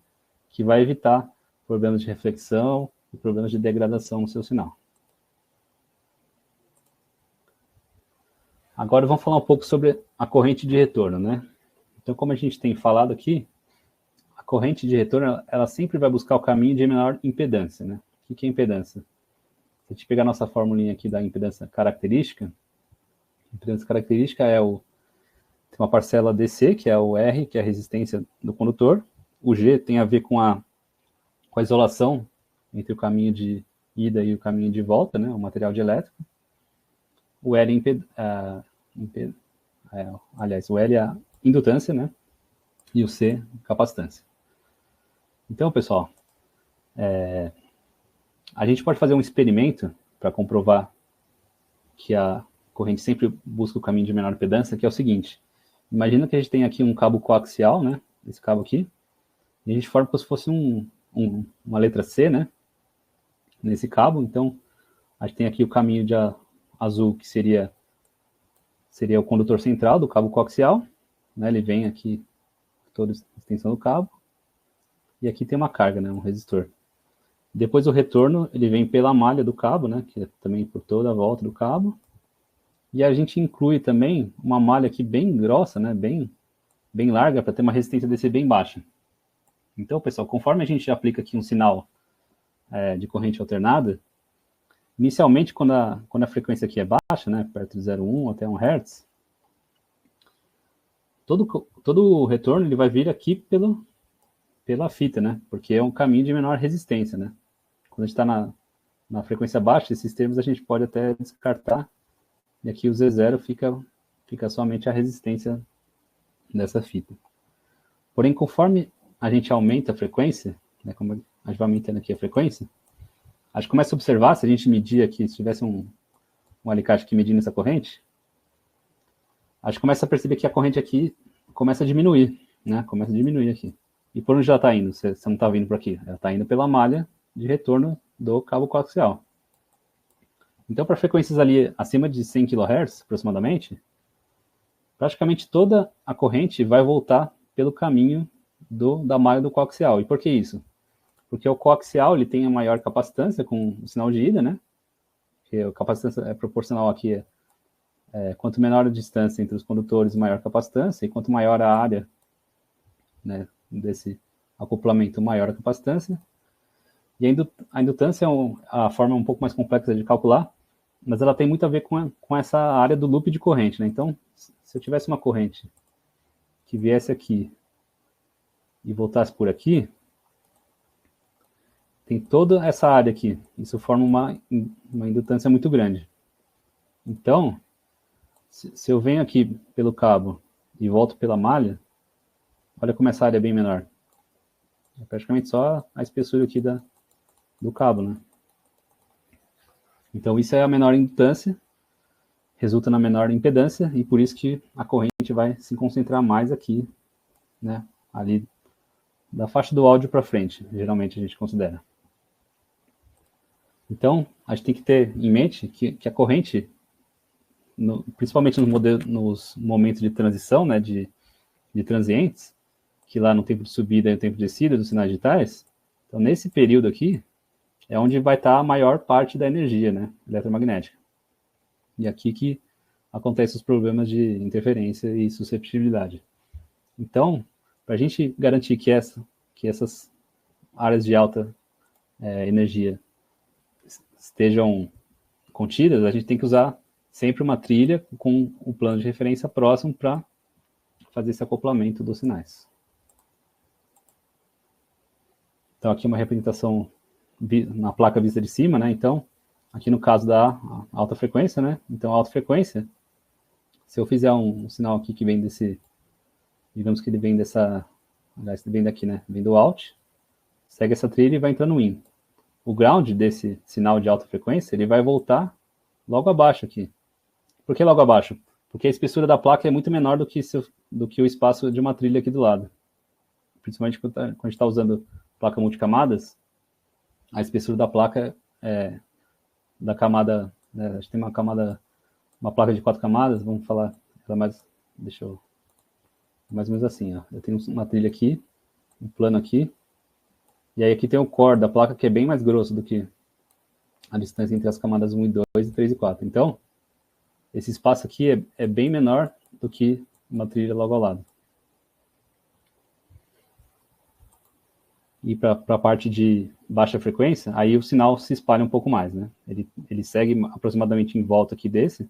que vai evitar problemas de reflexão e problemas de degradação no seu sinal. Agora vamos falar um pouco sobre a corrente de retorno, né? Então, como a gente tem falado aqui, a corrente de retorno, ela sempre vai buscar o caminho de menor impedância, né? O que é impedância? Se a gente pegar a nossa formulinha aqui da impedância característica, a impedância característica tem uma parcela DC, que é o R, que é a resistência do condutor. O G tem a ver com a isolação entre o caminho de ida e o caminho de volta, né? O material dielétrico. O L o L é a indutância, né? E o C, capacitância. Então, pessoal, a gente pode fazer um experimento para comprovar que a corrente sempre busca o caminho de menor impedância, que é o seguinte. Imagina que a gente tem aqui um cabo coaxial, né? Esse cabo aqui. E a gente forma como se fosse uma letra C, né? Nesse cabo. Então, a gente tem aqui o caminho de azul, que seria o condutor central do cabo coaxial, né? Ele vem aqui toda a extensão do cabo, e aqui tem uma carga, né? Um resistor. Depois o retorno, ele vem pela malha do cabo, né? Que é também por toda a volta do cabo, e a gente inclui também uma malha aqui bem grossa, né? Bem larga, para ter uma resistência DC bem baixa. Então, pessoal, conforme a gente aplica aqui um sinal de corrente alternada, inicialmente, quando a frequência aqui é baixa, né, perto de 0,1 até 1 Hz, todo o retorno ele vai vir aqui pela fita, né, porque é um caminho de menor resistência, né. Quando a gente está na frequência baixa, esses termos a gente pode até descartar, e aqui o Z0 fica somente a resistência dessa fita. Porém, conforme a gente aumenta a frequência, né, como a gente vai aumentando aqui a frequência, a gente começa a observar, se a gente medir aqui, se tivesse um alicate aqui medindo essa corrente, a gente começa a perceber que a corrente aqui começa a diminuir, né? Começa a diminuir aqui. E por onde ela está indo? Você não está vindo por aqui. Ela está indo pela malha de retorno do cabo coaxial. Então, para frequências ali acima de 100 kHz, aproximadamente, praticamente toda a corrente vai voltar pelo caminho da malha do coaxial. E por que isso? Porque o coaxial ele tem a maior capacitância com o sinal de ida, né? Porque a capacitância é proporcional aqui. Quanto menor a distância entre os condutores, maior a capacitância, e quanto maior a área, né, desse acoplamento, maior a capacitância. E a indutância é a forma um pouco mais complexa de calcular, mas ela tem muito a ver com essa área do loop de corrente, né? Então, se eu tivesse uma corrente que viesse aqui e voltasse por aqui, tem toda essa área aqui. Isso forma uma indutância muito grande. Então, se eu venho aqui pelo cabo e volto pela malha, olha como essa área é bem menor. É praticamente só a espessura aqui do cabo, né? Então, isso é a menor indutância, resulta na menor impedância, e por isso que a corrente vai se concentrar mais aqui, né, ali da faixa do áudio para frente, geralmente a gente considera. Então, a gente tem que ter em mente que a corrente, principalmente nos momentos de transição, né, de transientes, que lá no tempo de subida e no tempo de descida dos sinais digitais, então nesse período aqui é onde vai estar a maior parte da energia, né, eletromagnética. E aqui que acontecem os problemas de interferência e susceptibilidade. Então, para a gente garantir que essas áreas de alta energia estejam contidas, a gente tem que usar sempre uma trilha com o plano de referência próximo para fazer esse acoplamento dos sinais. Então, aqui uma representação na placa vista de cima, né? Então, aqui no caso da alta frequência, né? Então, a alta frequência, se eu fizer um sinal aqui que vem desse, digamos que ele vem dessa, aliás, ele vem daqui, né? Vem do out, segue essa trilha e vai entrando no in. O ground desse sinal de alta frequência, ele vai voltar logo abaixo aqui. Por que logo abaixo? Porque a espessura da placa é muito menor do que o espaço de uma trilha aqui do lado. Principalmente quando a gente está usando placa multicamadas, a espessura da placa da camada, né, a gente tem uma placa de 4 camadas, vamos falar, mais ou menos assim, ó. Eu tenho uma trilha aqui, um plano aqui, e aí aqui tem o core da placa que é bem mais grosso do que a distância entre as camadas 1 e 2 e 3 e 4. Então, esse espaço aqui é bem menor do que uma trilha logo ao lado. E para a parte de baixa frequência, aí o sinal se espalha um pouco mais, né? Ele segue aproximadamente em volta aqui desse,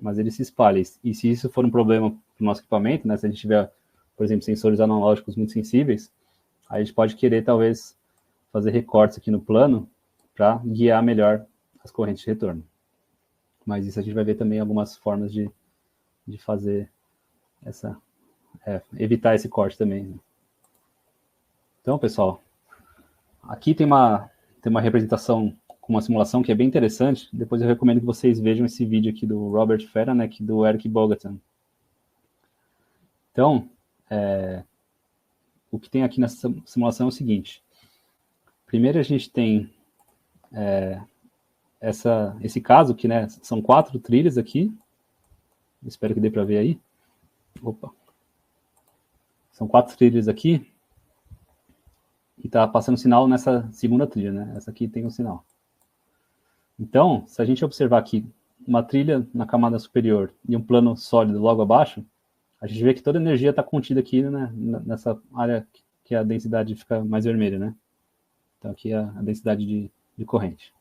mas ele se espalha. E se isso for um problema para o nosso equipamento, né? Se a gente tiver, por exemplo, sensores analógicos muito sensíveis, aí a gente pode querer, talvez, fazer recortes aqui no plano para guiar melhor as correntes de retorno. Mas isso a gente vai ver também algumas formas de fazer evitar esse corte também, né? Então, pessoal, aqui tem uma representação com uma simulação que é bem interessante. Depois eu recomendo que vocês vejam esse vídeo aqui do Robert Feranek e do Eric Bogatan. Então, o que tem aqui nessa simulação é o seguinte. Primeiro a gente tem esse caso que, né, são 4 trilhas aqui. Espero que dê para ver aí. Opa. São 4 trilhas aqui. E está passando sinal nessa segunda trilha, né? Essa aqui tem um sinal. Então, se a gente observar aqui uma trilha na camada superior e um plano sólido logo abaixo, a gente vê que toda a energia está contida aqui, né, nessa área que a densidade fica mais vermelha, né? Então, aqui é a densidade de corrente.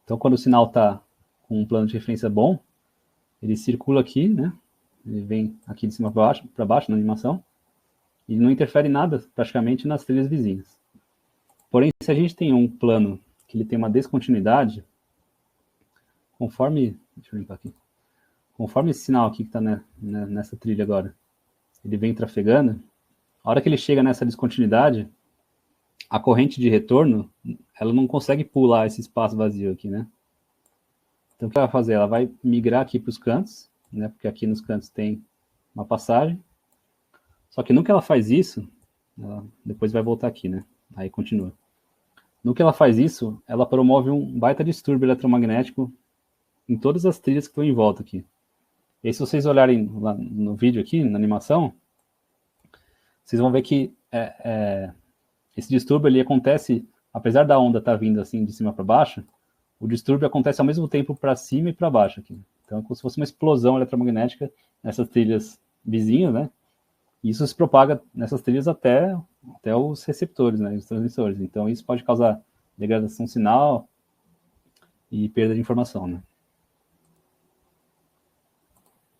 Então, quando o sinal está com um plano de referência bom, ele circula aqui, né? Ele vem aqui de cima para baixo na animação, e não interfere nada, praticamente, nas trilhas vizinhas. Porém, se a gente tem um plano que ele tem uma descontinuidade, conforme esse sinal aqui que está nessa trilha agora, ele vem trafegando, a hora que ele chega nessa descontinuidade, a corrente de retorno, ela não consegue pular esse espaço vazio aqui, né? Então, o que ela vai fazer? Ela vai migrar aqui para os cantos, né? Porque aqui nos cantos tem uma passagem. Só que no que ela faz isso, ela depois vai voltar aqui, né? Aí continua. No que ela faz isso, ela promove um baita distúrbio eletromagnético em todas as trilhas que estão em volta aqui. E aí, se vocês olharem lá no vídeo aqui, na animação, vocês vão ver que esse distúrbio ele acontece, apesar da onda estar vindo assim de cima para baixo, o distúrbio acontece ao mesmo tempo para cima e para baixo aqui. Então é como se fosse uma explosão eletromagnética nessas trilhas vizinhas, né? E isso se propaga nessas trilhas até os receptores, né? Os transmissores. Então isso pode causar degradação sinal e perda de informação, né?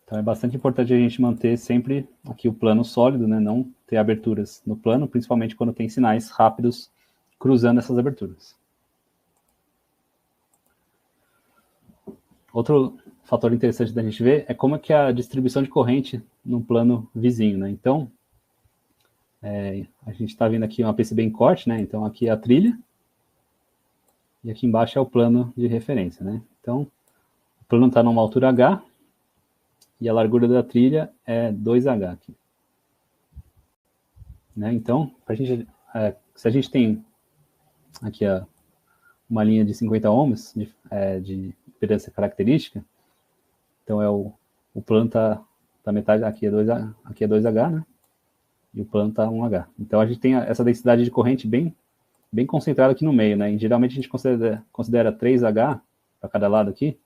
Então é bastante importante a gente manter sempre aqui o plano sólido, né? Não ter aberturas no plano, principalmente quando tem sinais rápidos cruzando essas aberturas. Outro fator interessante da gente ver é como é que a distribuição de corrente no plano vizinho, né? Então, a gente está vendo aqui uma PCB em corte, né? Então aqui é a trilha. E aqui embaixo é o plano de referência, né? Então, o plano está numa altura H e a largura da trilha é 2H aqui. Né? Então, se a gente tem aqui uma linha de 50 ohms de impedância característica, então o plano está metade, aqui é 2H, né? E o plano está 1H. Então a gente tem essa densidade de corrente bem concentrada aqui no meio, né? E geralmente a gente considera 3H para cada lado aqui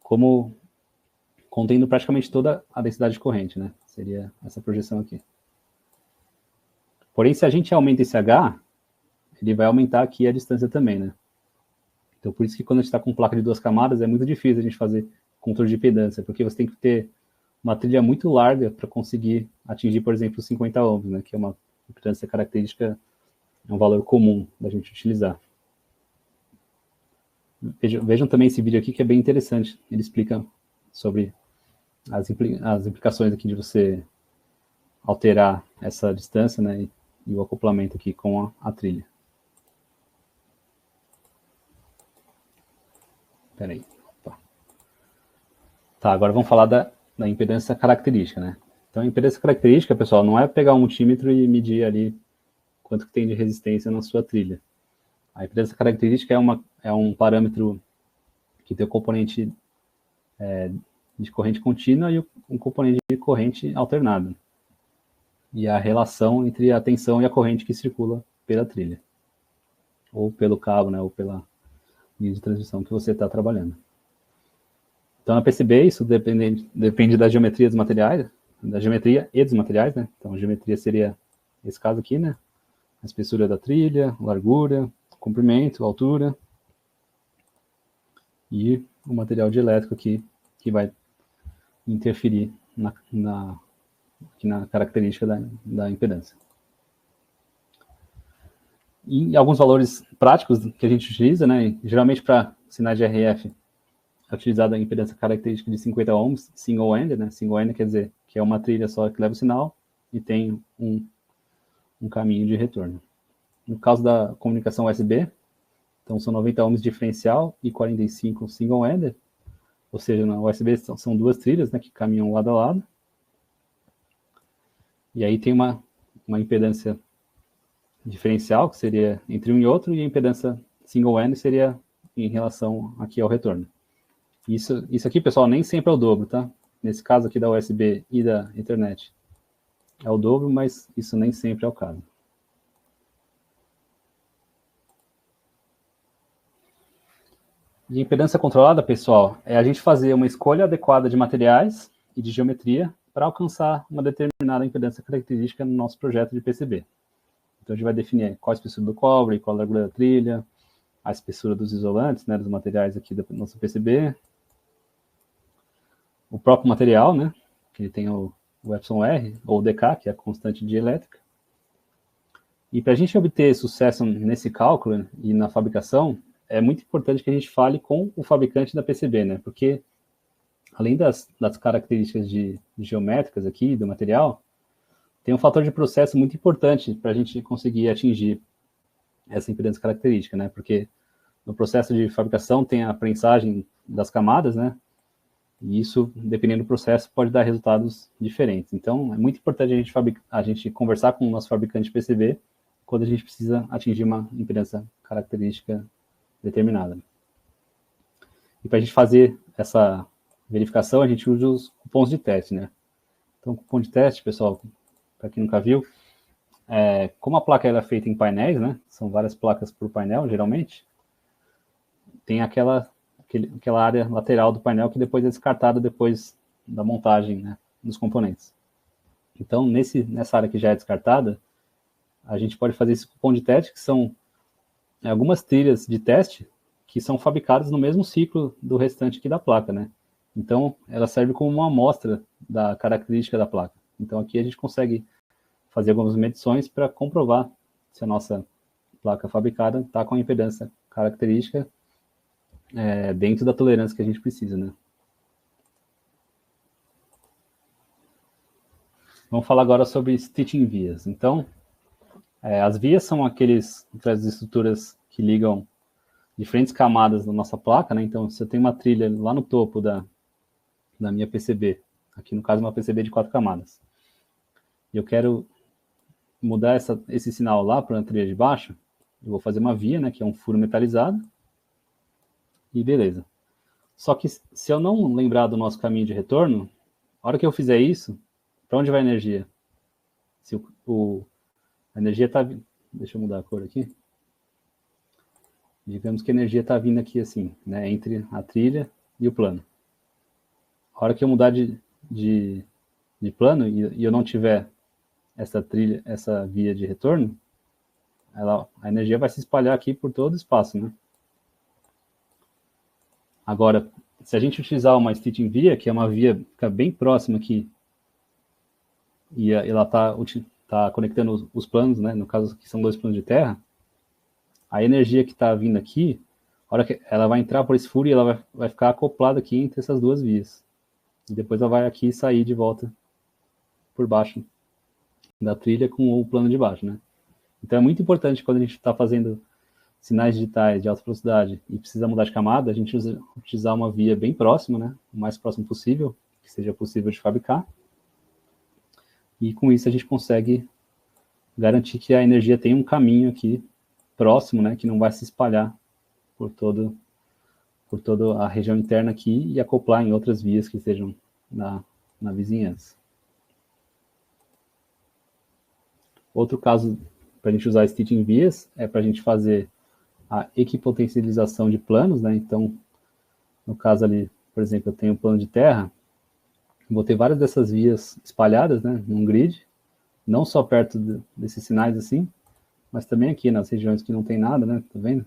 como contendo praticamente toda a densidade de corrente, né? Seria essa projeção aqui. Porém, se a gente aumenta esse H, ele vai aumentar aqui a distância também, né? Então, por isso que quando a gente está com placa de 2 camadas, é muito difícil a gente fazer controle de impedância, porque você tem que ter uma trilha muito larga para conseguir atingir, por exemplo, 50 ohms, né? Que é uma impedância característica, é um valor comum da gente utilizar. Vejam também esse vídeo aqui, que é bem interessante. Ele explica sobre as implicações aqui de você alterar essa distância, né? E o acoplamento aqui com a trilha. Espera aí. Tá, agora vamos falar da impedância característica, né? Então, a impedância característica, pessoal, não é pegar um multímetro e medir ali quanto que tem de resistência na sua trilha. A impedância característica é um parâmetro que tem o componente de corrente contínua e um componente de corrente alternada. E a relação entre a tensão e a corrente que circula pela trilha. Ou pelo cabo, né? Ou pela linha de transmissão que você está trabalhando. Então, na PCB, isso depende da geometria dos materiais, da geometria e dos materiais, né? Então, a geometria seria esse caso aqui, né? A espessura da trilha, largura, comprimento, altura. E o material dielétrico aqui, que vai interferir aqui na característica da impedância. E alguns valores práticos que a gente utiliza, né? Geralmente para sinais de RF, é utilizada a impedância característica de 50 ohms, single-ended, né? Single-ended quer dizer que é uma trilha só que leva o sinal e tem um caminho de retorno. No caso da comunicação USB, então são 90 ohms diferencial e 45 single-ended, ou seja, na USB são duas trilhas, né, que caminham lado a lado. E aí tem uma impedância diferencial, que seria entre um e outro, e a impedância single-ended seria em relação aqui ao retorno. Isso aqui, pessoal, nem sempre é o dobro, tá? Nesse caso aqui da USB e da internet é o dobro, mas isso nem sempre é o caso. De impedância controlada, pessoal, é a gente fazer uma escolha adequada de materiais e de geometria para alcançar uma determinada impedância característica no nosso projeto de PCB. Então, a gente vai definir qual a espessura do cobre, qual a largura da trilha, a espessura dos isolantes, né, dos materiais aqui do nosso PCB, o próprio material, né, que ele tem o εr, ou o dk, que é a constante dielétrica. E para a gente obter sucesso nesse cálculo e na fabricação, é muito importante que a gente fale com o fabricante da PCB, né, porque além das características geométricas aqui do material, tem um fator de processo muito importante para a gente conseguir atingir essa impedância característica, né, porque no processo de fabricação tem a prensagem das camadas, né, e isso, dependendo do processo, pode dar resultados diferentes. Então, é muito importante a gente conversar com o nosso fabricante de PCB quando a gente precisa atingir uma impedância característica determinada. E para a gente fazer essa verificação, a gente usa os cupons de teste, né? Então, o cupom de teste, pessoal, para quem nunca viu, como a placa ela é feita em painéis, né? São várias placas por painel, geralmente. Tem aquela área lateral do painel que depois é descartada depois da montagem, né, dos componentes. Então, nessa área que já é descartada, a gente pode fazer esse cupom de teste, que são algumas trilhas de teste que são fabricadas no mesmo ciclo do restante aqui da placa, né? Então, ela serve como uma amostra da característica da placa. Então, aqui a gente consegue fazer algumas medições para comprovar se a nossa placa fabricada está com a impedância característica dentro da tolerância que a gente precisa, né? Vamos falar agora sobre stitching vias. Então, as vias são aquelas estruturas que ligam diferentes camadas da nossa placa, né? Então, se eu tenho uma trilha lá no topo da minha PCB, aqui no caso uma PCB de 4 camadas, e eu quero mudar esse sinal lá para a trilha de baixo, eu vou fazer uma via, né, que é um furo metalizado, e beleza. Só que se eu não lembrar do nosso caminho de retorno, a hora que eu fizer isso, para onde vai a energia? Se a energia está... Deixa eu mudar a cor aqui. Digamos que a energia está vindo aqui assim, né, entre a trilha e o plano. A hora que eu mudar de plano e eu não tiver essa via de retorno, a energia vai se espalhar aqui por todo o espaço, né? Agora, se a gente utilizar uma stitching via, que é uma via que fica bem próxima aqui, e ela está conectando os planos, né? No caso aqui são 2 planos de terra, a energia que está vindo aqui, a hora que ela vai entrar por esse furo e ela vai ficar acoplada aqui entre essas 2 vias. E depois ela vai aqui sair de volta por baixo da trilha com o plano de baixo, né? Então é muito importante quando a gente está fazendo sinais digitais de alta velocidade e precisa mudar de camada, a gente utilizar uma via bem próxima, né? O mais próximo possível, que seja possível de fabricar. E com isso a gente consegue garantir que a energia tem um caminho aqui próximo, né? Que não vai se espalhar por toda a região interna aqui e acoplar em outras vias que estejam na vizinhança. Outro caso para a gente usar stitching vias é para a gente fazer a equipotencialização de planos, né? Então, no caso ali, por exemplo, eu tenho um plano de terra, vou ter várias dessas vias espalhadas, né, num grid, não só perto desses sinais assim, mas também aqui nas regiões que não tem nada, né? Tá vendo?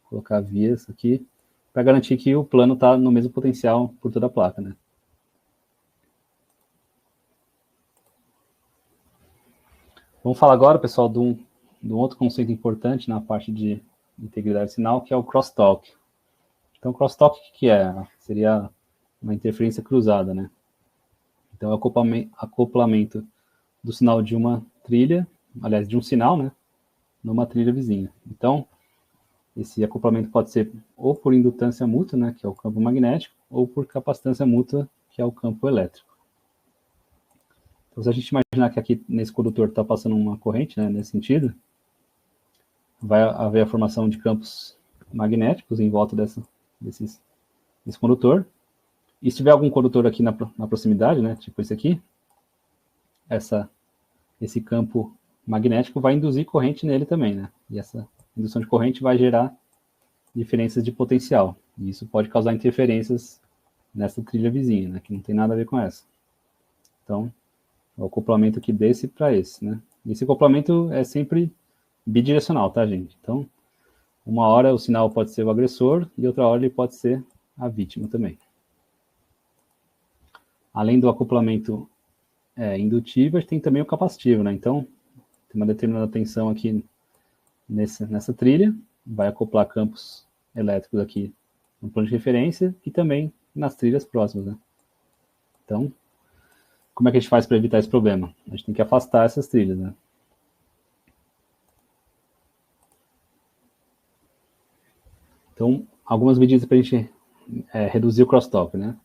Vou colocar vias aqui para garantir que o plano está no mesmo potencial por toda a placa, né? Vamos falar agora, pessoal, de um outro conceito importante na parte de integridade de sinal, que é o crosstalk. Então, crosstalk, o que é? Seria uma interferência cruzada, né? Então, é o acoplamento do sinal de uma trilha, aliás, de um sinal, né, numa trilha vizinha. Então, esse acoplamento pode ser ou por indutância mútua, né, que é o campo magnético, ou por capacitância mútua, que é o campo elétrico. Então, se a gente imaginar que aqui nesse condutor está passando uma corrente, né, nesse sentido, vai haver a formação de campos magnéticos em volta desse condutor. E se tiver algum condutor aqui na proximidade, né, tipo esse aqui, esse campo magnético vai induzir corrente nele também, né? E essa indução de corrente vai gerar diferenças de potencial. E isso pode causar interferências nessa trilha vizinha, né, que não tem nada a ver com essa. Então, é o acoplamento aqui desse para esse, né? E esse acoplamento é sempre bidirecional, tá, gente? Então, uma hora o sinal pode ser o agressor e outra hora ele pode ser a vítima também. Além do acoplamento indutivo, a gente tem também o capacitivo, né? Então, tem uma determinada tensão aqui nessa trilha, vai acoplar campos elétricos aqui no plano de referência e também nas trilhas próximas, né? Então, como é que a gente faz para evitar esse problema? A gente tem que afastar essas trilhas, né? Então, algumas medidas para a gente reduzir o crosstalk, né?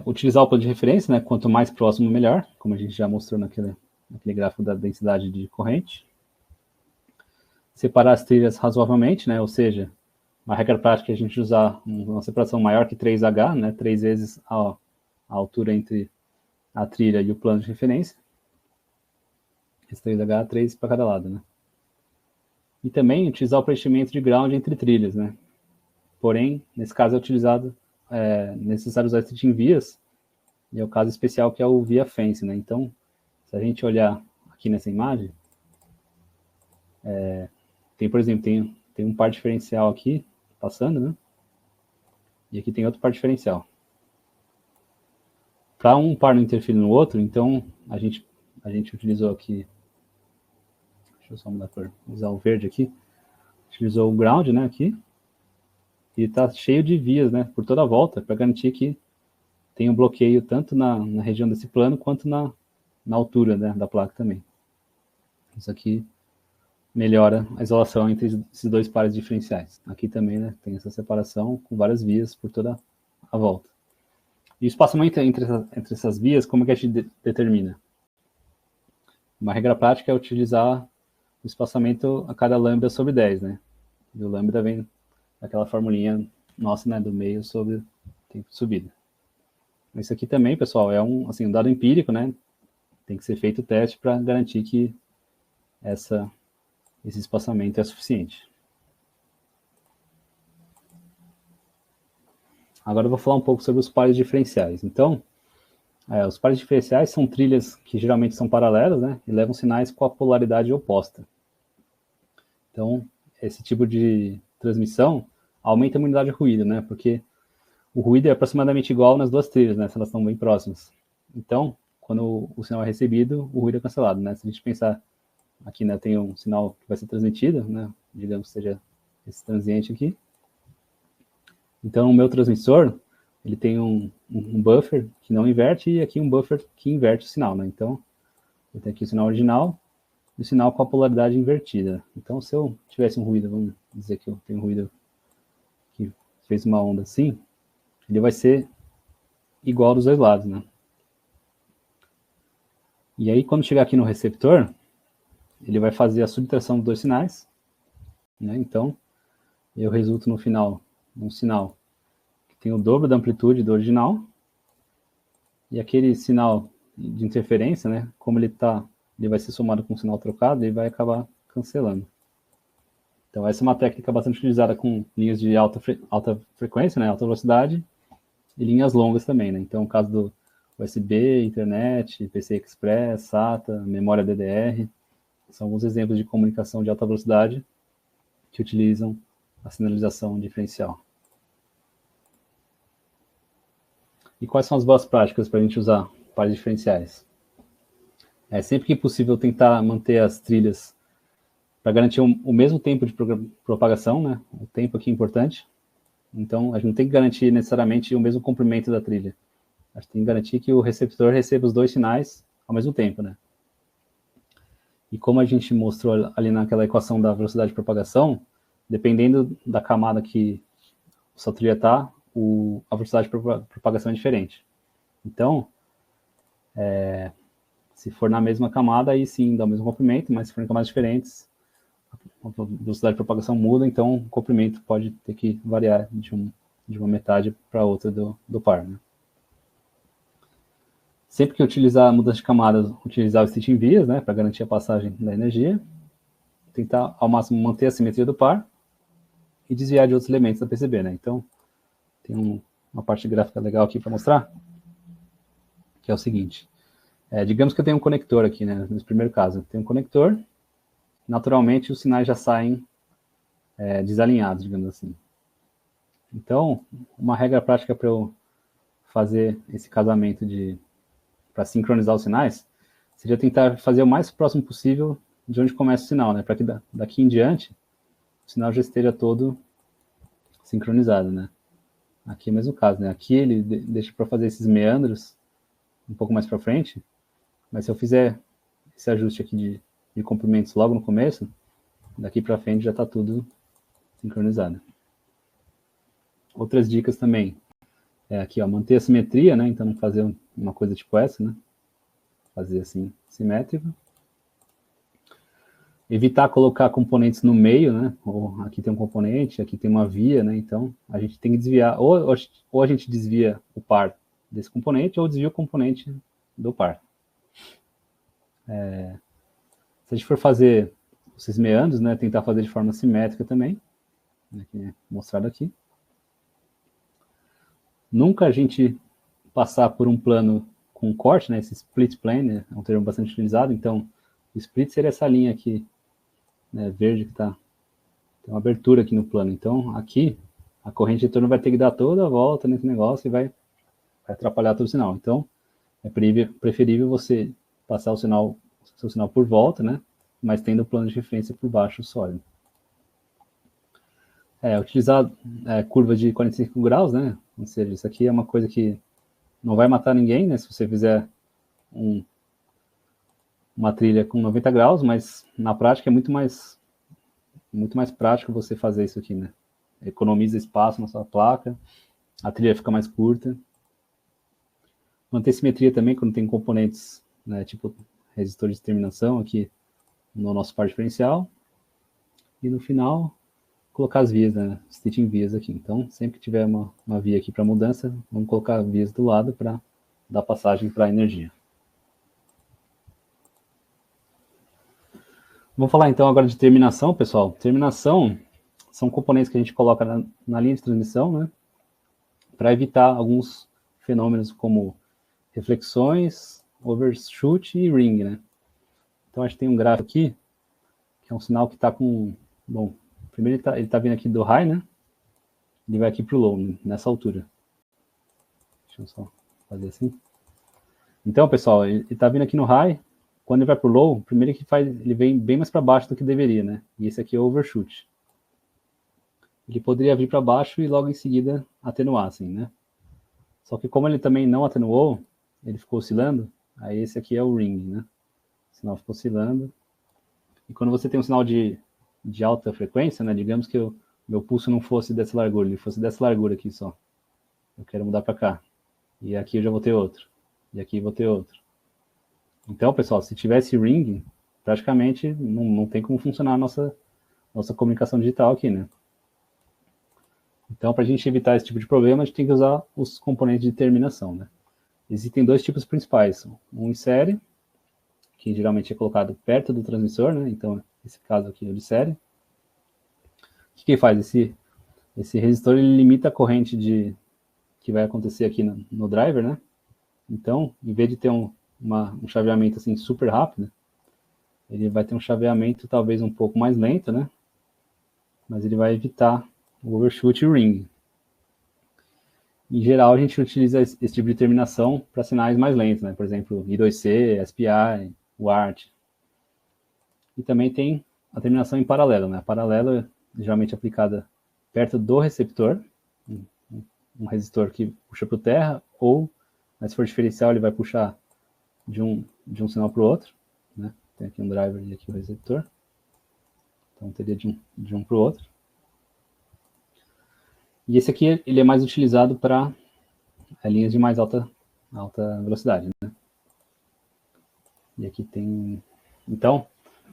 Utilizar o plano de referência, né? Quanto mais próximo, melhor, como a gente já mostrou naquele gráfico da densidade de corrente. Separar as trilhas razoavelmente, né? Ou seja, uma regra prática é a gente usar uma separação maior que 3H, né? 3 vezes a altura entre a trilha e o plano de referência. Esse 3H, 3 para cada lado, né? E também utilizar o preenchimento de ground entre trilhas, né? Porém, nesse caso é necessário usar stitching vias, e é o caso especial que é o via fence, né? Então, se a gente olhar aqui nessa imagem, tem, por exemplo, tem um par diferencial aqui, passando, né? E aqui tem outro par diferencial. Para um par não interferir no outro, então, a gente utilizou aqui, deixa eu só mudar a cor, usar o verde aqui, utilizou o ground, né, aqui, e está cheio de vias, né, por toda a volta, para garantir que tem um bloqueio tanto na região desse plano, quanto na altura, né, da placa também. Isso aqui melhora a isolação entre esses dois pares diferenciais. Aqui também, né, tem essa separação com várias vias por toda a volta. E o espaçamento entre essas vias, como é que a gente determina? Uma regra prática é utilizar o espaçamento a cada lambda sobre 10, né? E o lambda vem daquela formulinha nossa, né, do meio sobre o tempo de subida. Isso aqui também, pessoal, é um dado empírico, né? Tem que ser feito o teste para garantir que esse espaçamento é suficiente. Agora eu vou falar um pouco sobre os pares diferenciais. Então, os pares diferenciais são trilhas que geralmente são paralelas, né? E levam sinais com a polaridade oposta. Então, esse tipo de transmissão aumenta a imunidade ao ruído, né? Porque o ruído é aproximadamente igual nas duas trilhas, né? Se elas estão bem próximas. Então, quando o sinal é recebido, o ruído é cancelado, né? Se a gente pensar aqui, né, tem um sinal que vai ser transmitido, né? Digamos que seja esse transiente aqui. Então, o meu transmissor, ele tem um buffer que não inverte e aqui um buffer que inverte o sinal, né? Então, eu tenho aqui o sinal original e o sinal com a polaridade invertida. Então, se eu tivesse um ruído, vamos dizer que eu tenho um ruído que fez uma onda assim, ele vai ser igual dos dois lados, né? E aí, quando chegar aqui no receptor, ele vai fazer a subtração dos dois sinais, né? Então, eu resulto no final num sinal que tem o dobro da amplitude do original, e aquele sinal de interferência, né? Como ele vai ser somado com um sinal trocado, ele vai acabar cancelando. Então, essa é uma técnica bastante utilizada com linhas de alta frequência, né? Alta velocidade, e linhas longas também, né? Então, no caso do USB, internet, PCI Express, SATA, memória DDR, são alguns exemplos de comunicação de alta velocidade que utilizam a sinalização diferencial. E quais são as boas práticas para a gente usar pares diferenciais? Sempre que possível tentar manter as trilhas para garantir o mesmo tempo de propagação, né? O tempo aqui é importante. Então, a gente não tem que garantir necessariamente o mesmo comprimento da trilha. A gente tem que garantir que o receptor receba os dois sinais ao mesmo tempo, né? E como a gente mostrou ali naquela equação da velocidade de propagação, dependendo da camada que a sua trilha está, a velocidade de propagação é diferente. Então, se for na mesma camada, aí sim dá o mesmo comprimento, mas se for em camadas diferentes, a velocidade de propagação muda, então o comprimento pode ter que variar de uma metade para outra do par, né? Sempre que utilizar a mudança de camadas, utilizar o stitching vias, né, para garantir a passagem da energia, tentar ao máximo manter a simetria do par e desviar de outros elementos da PCB, né? Então, tem uma parte gráfica legal aqui para mostrar, que é o seguinte. Digamos que eu tenho um conector aqui, né? Nesse primeiro caso, eu tenho um conector, naturalmente os sinais já saem desalinhados, digamos assim. Então, uma regra prática para eu fazer esse casamento para sincronizar os sinais, seria tentar fazer o mais próximo possível de onde começa o sinal, né? Para que daqui em diante o sinal já esteja todo sincronizado, né? Aqui é o mesmo caso, né? Aqui ele deixa para fazer esses meandros um pouco mais para frente, mas se eu fizer esse ajuste aqui de comprimentos logo no começo, daqui para frente já está tudo sincronizado. Outras dicas também aqui, ó, manter a simetria, né? Então não fazer uma coisa tipo essa, né? Fazer assim, simétrico. Evitar colocar componentes no meio, né? Ou aqui tem um componente, aqui tem uma via, né? Então a gente tem que desviar, ou a gente desvia o par desse componente, ou desvia o componente do par. Se a gente for fazer esses meandros, né? Tentar fazer de forma simétrica também, né, que é mostrado aqui. Nunca a gente passar por um plano com corte, né? Esse split plane, né, é um termo bastante utilizado. Então, o split seria essa linha aqui, né, verde, que tem uma abertura aqui no plano. Então, aqui, a corrente de retorno vai ter que dar toda a volta nesse negócio e vai atrapalhar todo o sinal. Então, é preferível você passar o seu sinal por volta, né? Mas tendo o plano de referência por baixo sólido. Utilizar curva de 45 graus, né? Ou seja, isso aqui é uma coisa que não vai matar ninguém, né? Se você fizer uma trilha com 90 graus, mas na prática é muito mais muito mais prático você fazer isso aqui, né? Economiza espaço na sua placa, a trilha fica mais curta. Manter simetria também quando tem componentes, né, tipo resistor de terminação aqui no nosso par diferencial. E no final, colocar as vias, né? Stitching vias aqui. Então, sempre que tiver uma via aqui para mudança, vamos colocar vias do lado para dar passagem para a energia. Vamos falar então agora de terminação, pessoal. Terminação são componentes que a gente coloca na linha de transmissão, né? Para evitar alguns fenômenos como reflexões, overshoot e ring, né? Então, a gente tem um gráfico aqui, que é um sinal que está com... Bom, primeiro ele tá vindo aqui do high, né? Ele vai aqui para o low, nessa altura. Deixa eu só fazer assim. Então, pessoal, ele está vindo aqui no high. Quando ele vai para o low, primeiro que faz, ele vem bem mais para baixo do que deveria, né? E esse aqui é o overshoot. Ele poderia vir para baixo e logo em seguida atenuar, assim, né? Só que como ele também não atenuou, ele ficou oscilando, aí esse aqui é o ring, né? O sinal ficou oscilando. E quando você tem um sinal de alta frequência, né? Digamos que o meu pulso não fosse dessa largura, ele fosse dessa largura aqui só. Eu quero mudar para cá. E aqui eu já vou ter outro. E aqui vou ter outro. Então, pessoal, se tivesse ring, praticamente não tem como funcionar a nossa comunicação digital aqui, né? Então, para a gente evitar esse tipo de problema, a gente tem que usar os componentes de terminação, né? Existem dois tipos principais. Um em série, que geralmente é colocado perto do transmissor, né? Então, esse caso aqui é o de série. O que ele faz? Esse resistor ele limita a corrente que vai acontecer aqui no driver, né? Então, em vez de ter um chaveamento assim super rápido, ele vai ter um chaveamento talvez um pouco mais lento, né? Mas ele vai evitar o overshoot e o ring. Em geral, a gente utiliza esse tipo de terminação para sinais mais lentos, né? Por exemplo, I2C, SPI, UART. E também tem a terminação em paralelo, né? A paralelo é geralmente aplicada perto do receptor, um resistor que puxa para o terra, ou, mas se for diferencial, ele vai puxar de um sinal para o outro, né? Tem aqui um driver e aqui o receptor. Então, teria de um para o outro. E esse aqui, ele é mais utilizado para linhas de mais alta velocidade, né? E aqui tem... Então,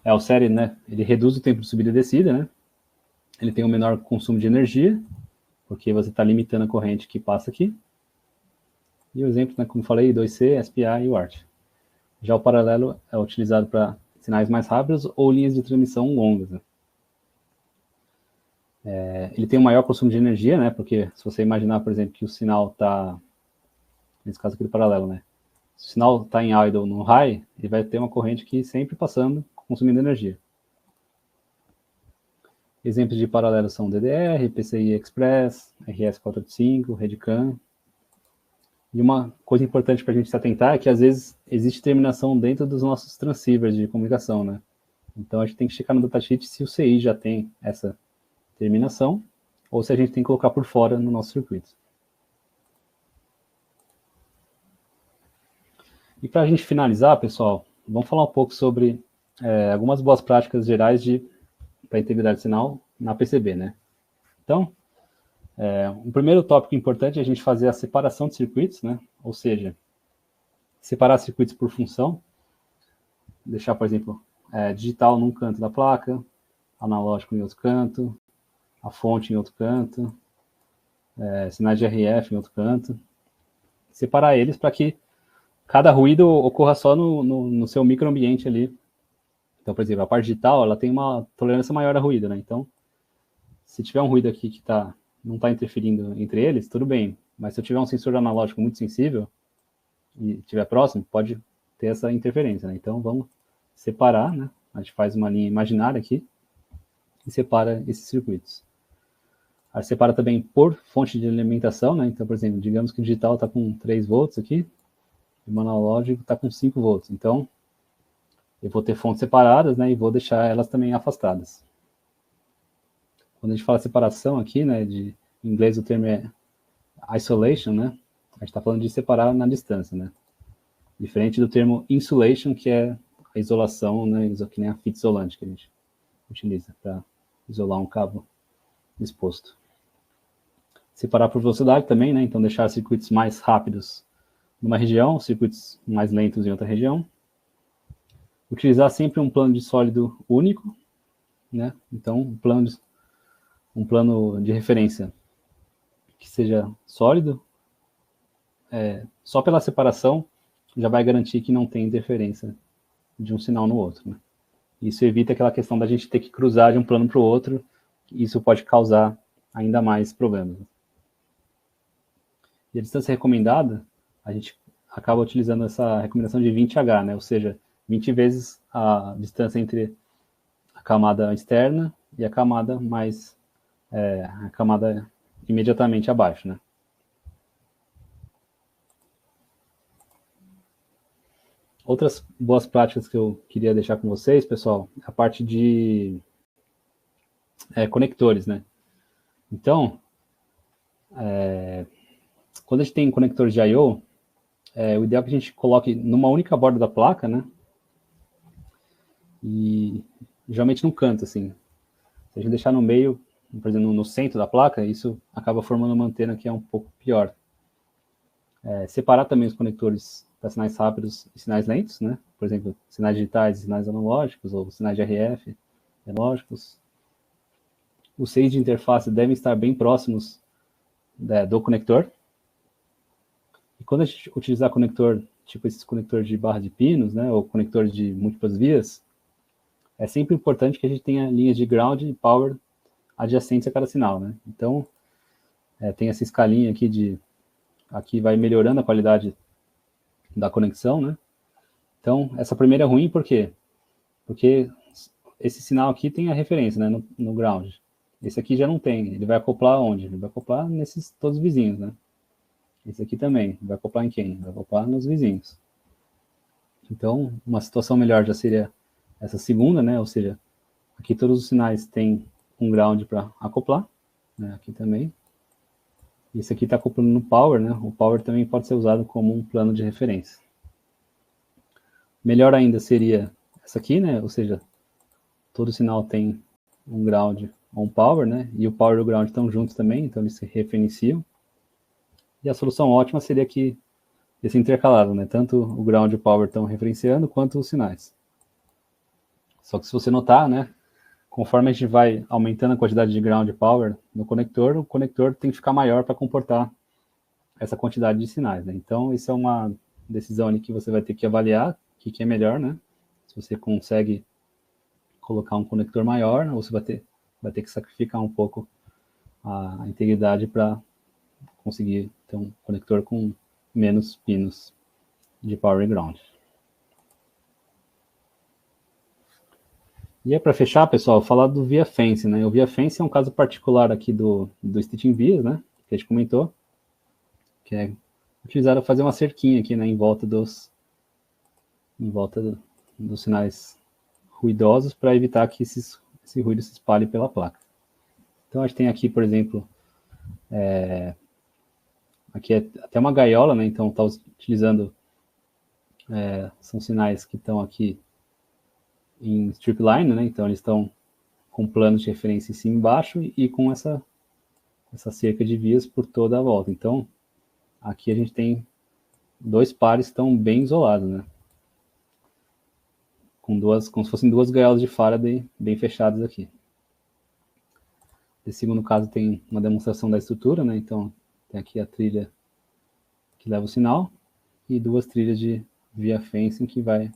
o série, né? Ele reduz o tempo de subida e descida, né? Ele tem um menor consumo de energia, porque você está limitando a corrente que passa aqui. E o exemplo, né, como falei, I2C, SPI e UART. Já o paralelo é utilizado para sinais mais rápidos ou linhas de transmissão longas, né? Ele tem um maior consumo de energia, né? Porque se você imaginar, por exemplo, que o sinal está... Nesse caso aqui do paralelo, né? Se o sinal está em idle no high, ele vai ter uma corrente aqui sempre passando, consumindo energia. Exemplos de paralelo são DDR, PCI Express, RS485, RedCAN. E uma coisa importante para a gente se atentar é que às vezes existe terminação dentro dos nossos transceivers de comunicação, né? Então a gente tem que checar no datasheet se o CI já tem essa terminação ou se a gente tem que colocar por fora no nosso circuito. E para a gente finalizar, pessoal, vamos falar um pouco sobre algumas boas práticas gerais para integridade de sinal na PCB, né? Então, o primeiro tópico importante é a gente fazer a separação de circuitos, né? Ou seja, separar circuitos por função, deixar, por exemplo, digital num canto da placa, analógico em outro canto, a fonte em outro canto, sinais de RF em outro canto. Separar eles para que cada ruído ocorra só no seu microambiente ali. Então, por exemplo, a parte digital, ela tem uma tolerância maior a ruído, né? Então, se tiver um ruído aqui que não está interferindo entre eles, tudo bem. Mas se eu tiver um sensor analógico muito sensível e estiver próximo, pode ter essa interferência, né? Então, vamos separar, né? A gente faz uma linha imaginária aqui e separa esses circuitos. A gente separa também por fonte de alimentação, né? Então, por exemplo, digamos que o digital está com 3 volts aqui, e o analógico está com 5 volts. Então, eu vou ter fontes separadas, né? E vou deixar elas também afastadas. Quando a gente fala separação aqui, né? Em inglês o termo é isolation, né? A gente está falando de separar na distância, né? Diferente do termo insulation, que é a isolação, né? Que nem a fita isolante que a gente utiliza para isolar um cabo exposto. Separar por velocidade também, né? Então deixar circuitos mais rápidos numa região, circuitos mais lentos em outra região. Utilizar sempre um plano de sólido único, né? Então um plano de referência que seja sólido, só pela separação já vai garantir que não tem interferência de um sinal no outro, né? Isso evita aquela questão da gente ter que cruzar de um plano para o outro, isso pode causar ainda mais problemas. E a distância recomendada, a gente acaba utilizando essa recomendação de 20H, né? Ou seja, 20 vezes a distância entre a camada externa e a camada a camada imediatamente abaixo, né? Outras boas práticas que eu queria deixar com vocês, pessoal, a parte de conectores, né? Então, quando a gente tem conectores de I/O, o ideal é que a gente coloque numa única borda da placa, né? E geralmente num canto, assim. Se a gente deixar no meio, por exemplo, no centro da placa, isso acaba formando uma antena que é um pouco pior. Separar também os conectores para sinais rápidos e sinais lentos, né? Por exemplo, sinais digitais e sinais analógicos, ou sinais de RF analógicos. Os 6 de interface devem estar bem próximos do conector. E quando a gente utilizar conector, tipo esses conectores de barra de pinos, né, ou conectores de múltiplas vias, é sempre importante que a gente tenha linhas de ground e power adjacentes a cada sinal, né? Então, tem essa escalinha aqui aqui vai melhorando a qualidade da conexão, né? Então, essa primeira é ruim por quê? Porque esse sinal aqui tem a referência, né, no ground. Esse aqui já não tem. Ele vai acoplar onde? Ele vai acoplar nesses todos os vizinhos, né? Esse aqui também. Vai acoplar em quem? Vai acoplar nos vizinhos. Então, uma situação melhor já seria essa segunda, né? Ou seja, aqui todos os sinais têm um ground para acoplar, né? Aqui também. Esse aqui está acoplando no power, né? O power também pode ser usado como um plano de referência. Melhor ainda seria essa aqui, né? Ou seja, todo sinal tem um ground ou um power, né? E o power e o ground estão juntos também, então eles se referenciam. E a solução ótima seria que esse intercalado, né? Tanto o ground e o power estão referenciando, quanto os sinais. Só que se você notar, né? Conforme a gente vai aumentando a quantidade de ground e power no conector, o conector tem que ficar maior para comportar essa quantidade de sinais, né? Então, isso é uma decisão ali que você vai ter que avaliar o que é melhor, né? Se você consegue colocar um conector maior, ou você vai ter que sacrificar um pouco a integridade para conseguir ter um conector com menos pinos de power e ground. E aí, para fechar, pessoal, falar do via fence, né? O via fence é um caso particular aqui do stitching vias, né? Que a gente comentou, que é utilizado para fazer uma cerquinha aqui, né? Em volta dos sinais ruidosos para evitar que esse ruído se espalhe pela placa. Então, a gente tem aqui, por exemplo, aqui é até uma gaiola, né? Então, está utilizando, são sinais que estão aqui em strip line, né? Então, eles estão com planos de referência em cima e embaixo e com essa cerca de vias por toda a volta. Então, aqui a gente tem 2 pares que estão bem isolados, né? Como se fossem 2 gaiolas de Faraday bem fechadas aqui. Nesse segundo caso tem uma demonstração da estrutura, né? Então, tem aqui a trilha que leva o sinal e 2 trilhas de via fencing que vai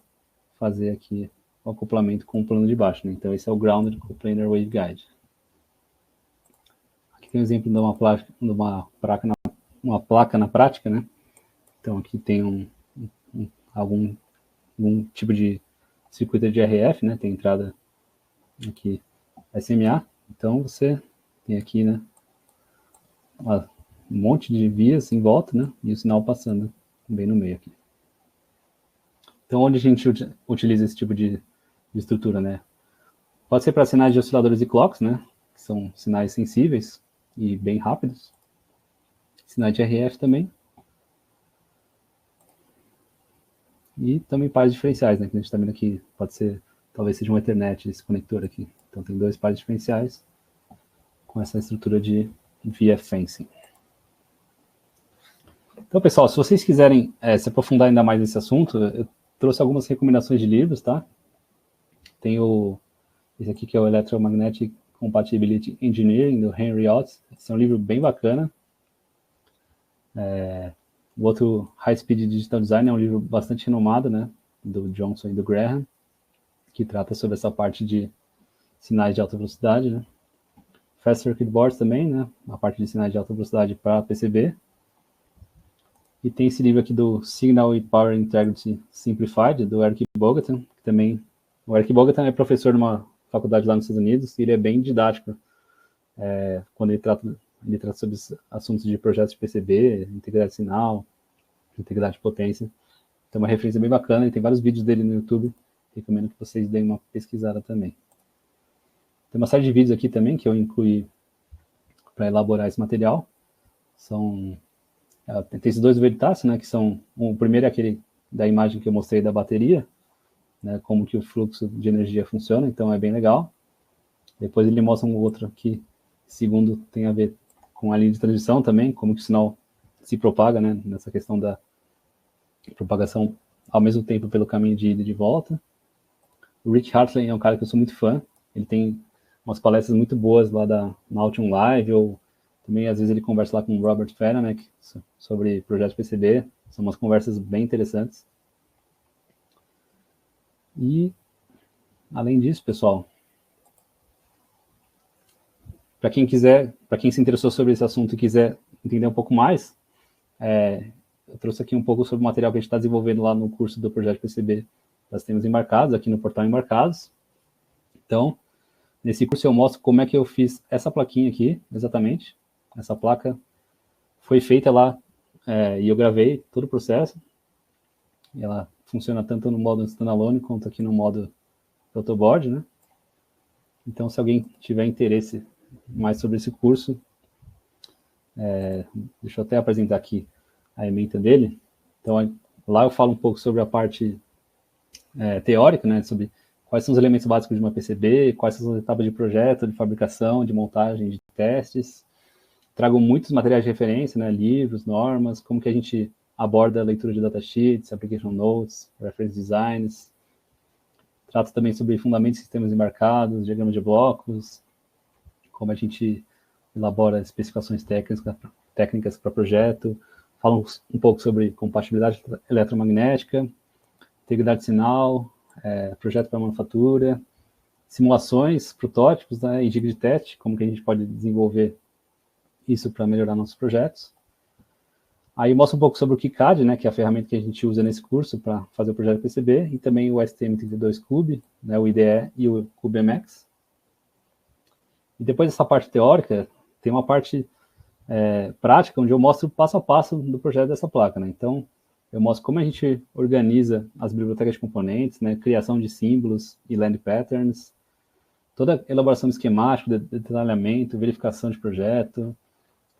fazer aqui o acoplamento com o plano de baixo, né? Então, esse é o Grounded Coplanar Waveguide. Aqui tem um exemplo de uma placa na prática, né? Então, aqui tem algum tipo de circuito de RF, né? Tem entrada aqui SMA. Então, você tem aqui, né? Um monte de vias em volta, né? E o sinal passando bem no meio aqui. Então, onde a gente utiliza esse tipo de estrutura, né? Pode ser para sinais de osciladores e clocks, né? Que são sinais sensíveis e bem rápidos. Sinais de RF também. E também pares diferenciais, né? Que a gente está vendo aqui, talvez seja um Ethernet esse conector aqui. Então tem 2 pares diferenciais com essa estrutura de VF Fencing. Então, pessoal, se vocês quiserem se aprofundar ainda mais nesse assunto, eu trouxe algumas recomendações de livros, tá? Tem esse aqui que é o Electromagnetic Compatibility Engineering, do Henry Ott. Esse é um livro bem bacana. O outro, High Speed Digital Design, é um livro bastante renomado, né? Do Johnson e do Graham, que trata sobre essa parte de sinais de alta velocidade, né? Fast Circuit Boards também, né? A parte de sinais de alta velocidade para PCB. E tem esse livro aqui do Signal e Power Integrity Simplified, do Eric Bogatin, que também... O Eric Bogatin é professor numa faculdade lá nos Estados Unidos, e ele é bem didático quando ele trata sobre assuntos de projetos de PCB, integridade de sinal, integridade de potência. Então, uma referência bem bacana, e tem vários vídeos dele no YouTube, recomendo que vocês deem uma pesquisada também. Tem uma série de vídeos aqui também que eu incluí para elaborar esse material. Tem esses 2 Veritas, né, que são... O primeiro é aquele da imagem que eu mostrei da bateria, né, como que o fluxo de energia funciona, então é bem legal. Depois ele mostra um outro aqui, segundo tem a ver com a linha de transição também, como que o sinal se propaga, né, nessa questão da propagação ao mesmo tempo pelo caminho de ida e de volta. O Rick Hartley é um cara que eu sou muito fã, ele tem umas palestras muito boas lá na Altium Live, ou também às vezes ele conversa lá com o Robert Feranek sobre projetos PCB, são umas conversas bem interessantes. E, além disso, pessoal, para quem se interessou sobre esse assunto e quiser entender um pouco mais, eu trouxe aqui um pouco sobre o material que a gente está desenvolvendo lá no curso do Projeto PCB das Sistemas Embarcados, aqui no portal Embarcados. Então, nesse curso eu mostro como é que eu fiz essa plaquinha aqui, exatamente. Essa placa foi feita lá e eu gravei todo o processo. E ela funciona tanto no modo standalone quanto aqui no modo protoboard, né? Então, se alguém tiver interesse mais sobre esse curso, deixa eu até apresentar aqui a ementa dele. Então, lá eu falo um pouco sobre a parte teórica, né? Sobre quais são os elementos básicos de uma PCB, quais são as etapas de projeto, de fabricação, de montagem, de testes. Trago muitos materiais de referência, né? Livros, normas, como que a gente aborda a leitura de datasheets, application notes, reference designs. Trato também sobre fundamentos de sistemas embarcados, diagramas de blocos, como a gente elabora especificações técnicas para projeto. Falo um pouco sobre compatibilidade eletromagnética, integridade de sinal, projeto para manufatura, simulações, protótipos, né, e dica de teste, como que a gente pode desenvolver isso para melhorar nossos projetos. Aí mostra um pouco sobre o KiCad, né, que é a ferramenta que a gente usa nesse curso para fazer o projeto PCB, e também o STM32 Cube, né, o IDE e o CubeMX. E depois dessa parte teórica, tem uma parte prática, onde eu mostro passo a passo do projeto dessa placa, né. Então, eu mostro como a gente organiza as bibliotecas de componentes, né, criação de símbolos e land patterns, toda a elaboração de esquemático, detalhamento, verificação de projeto.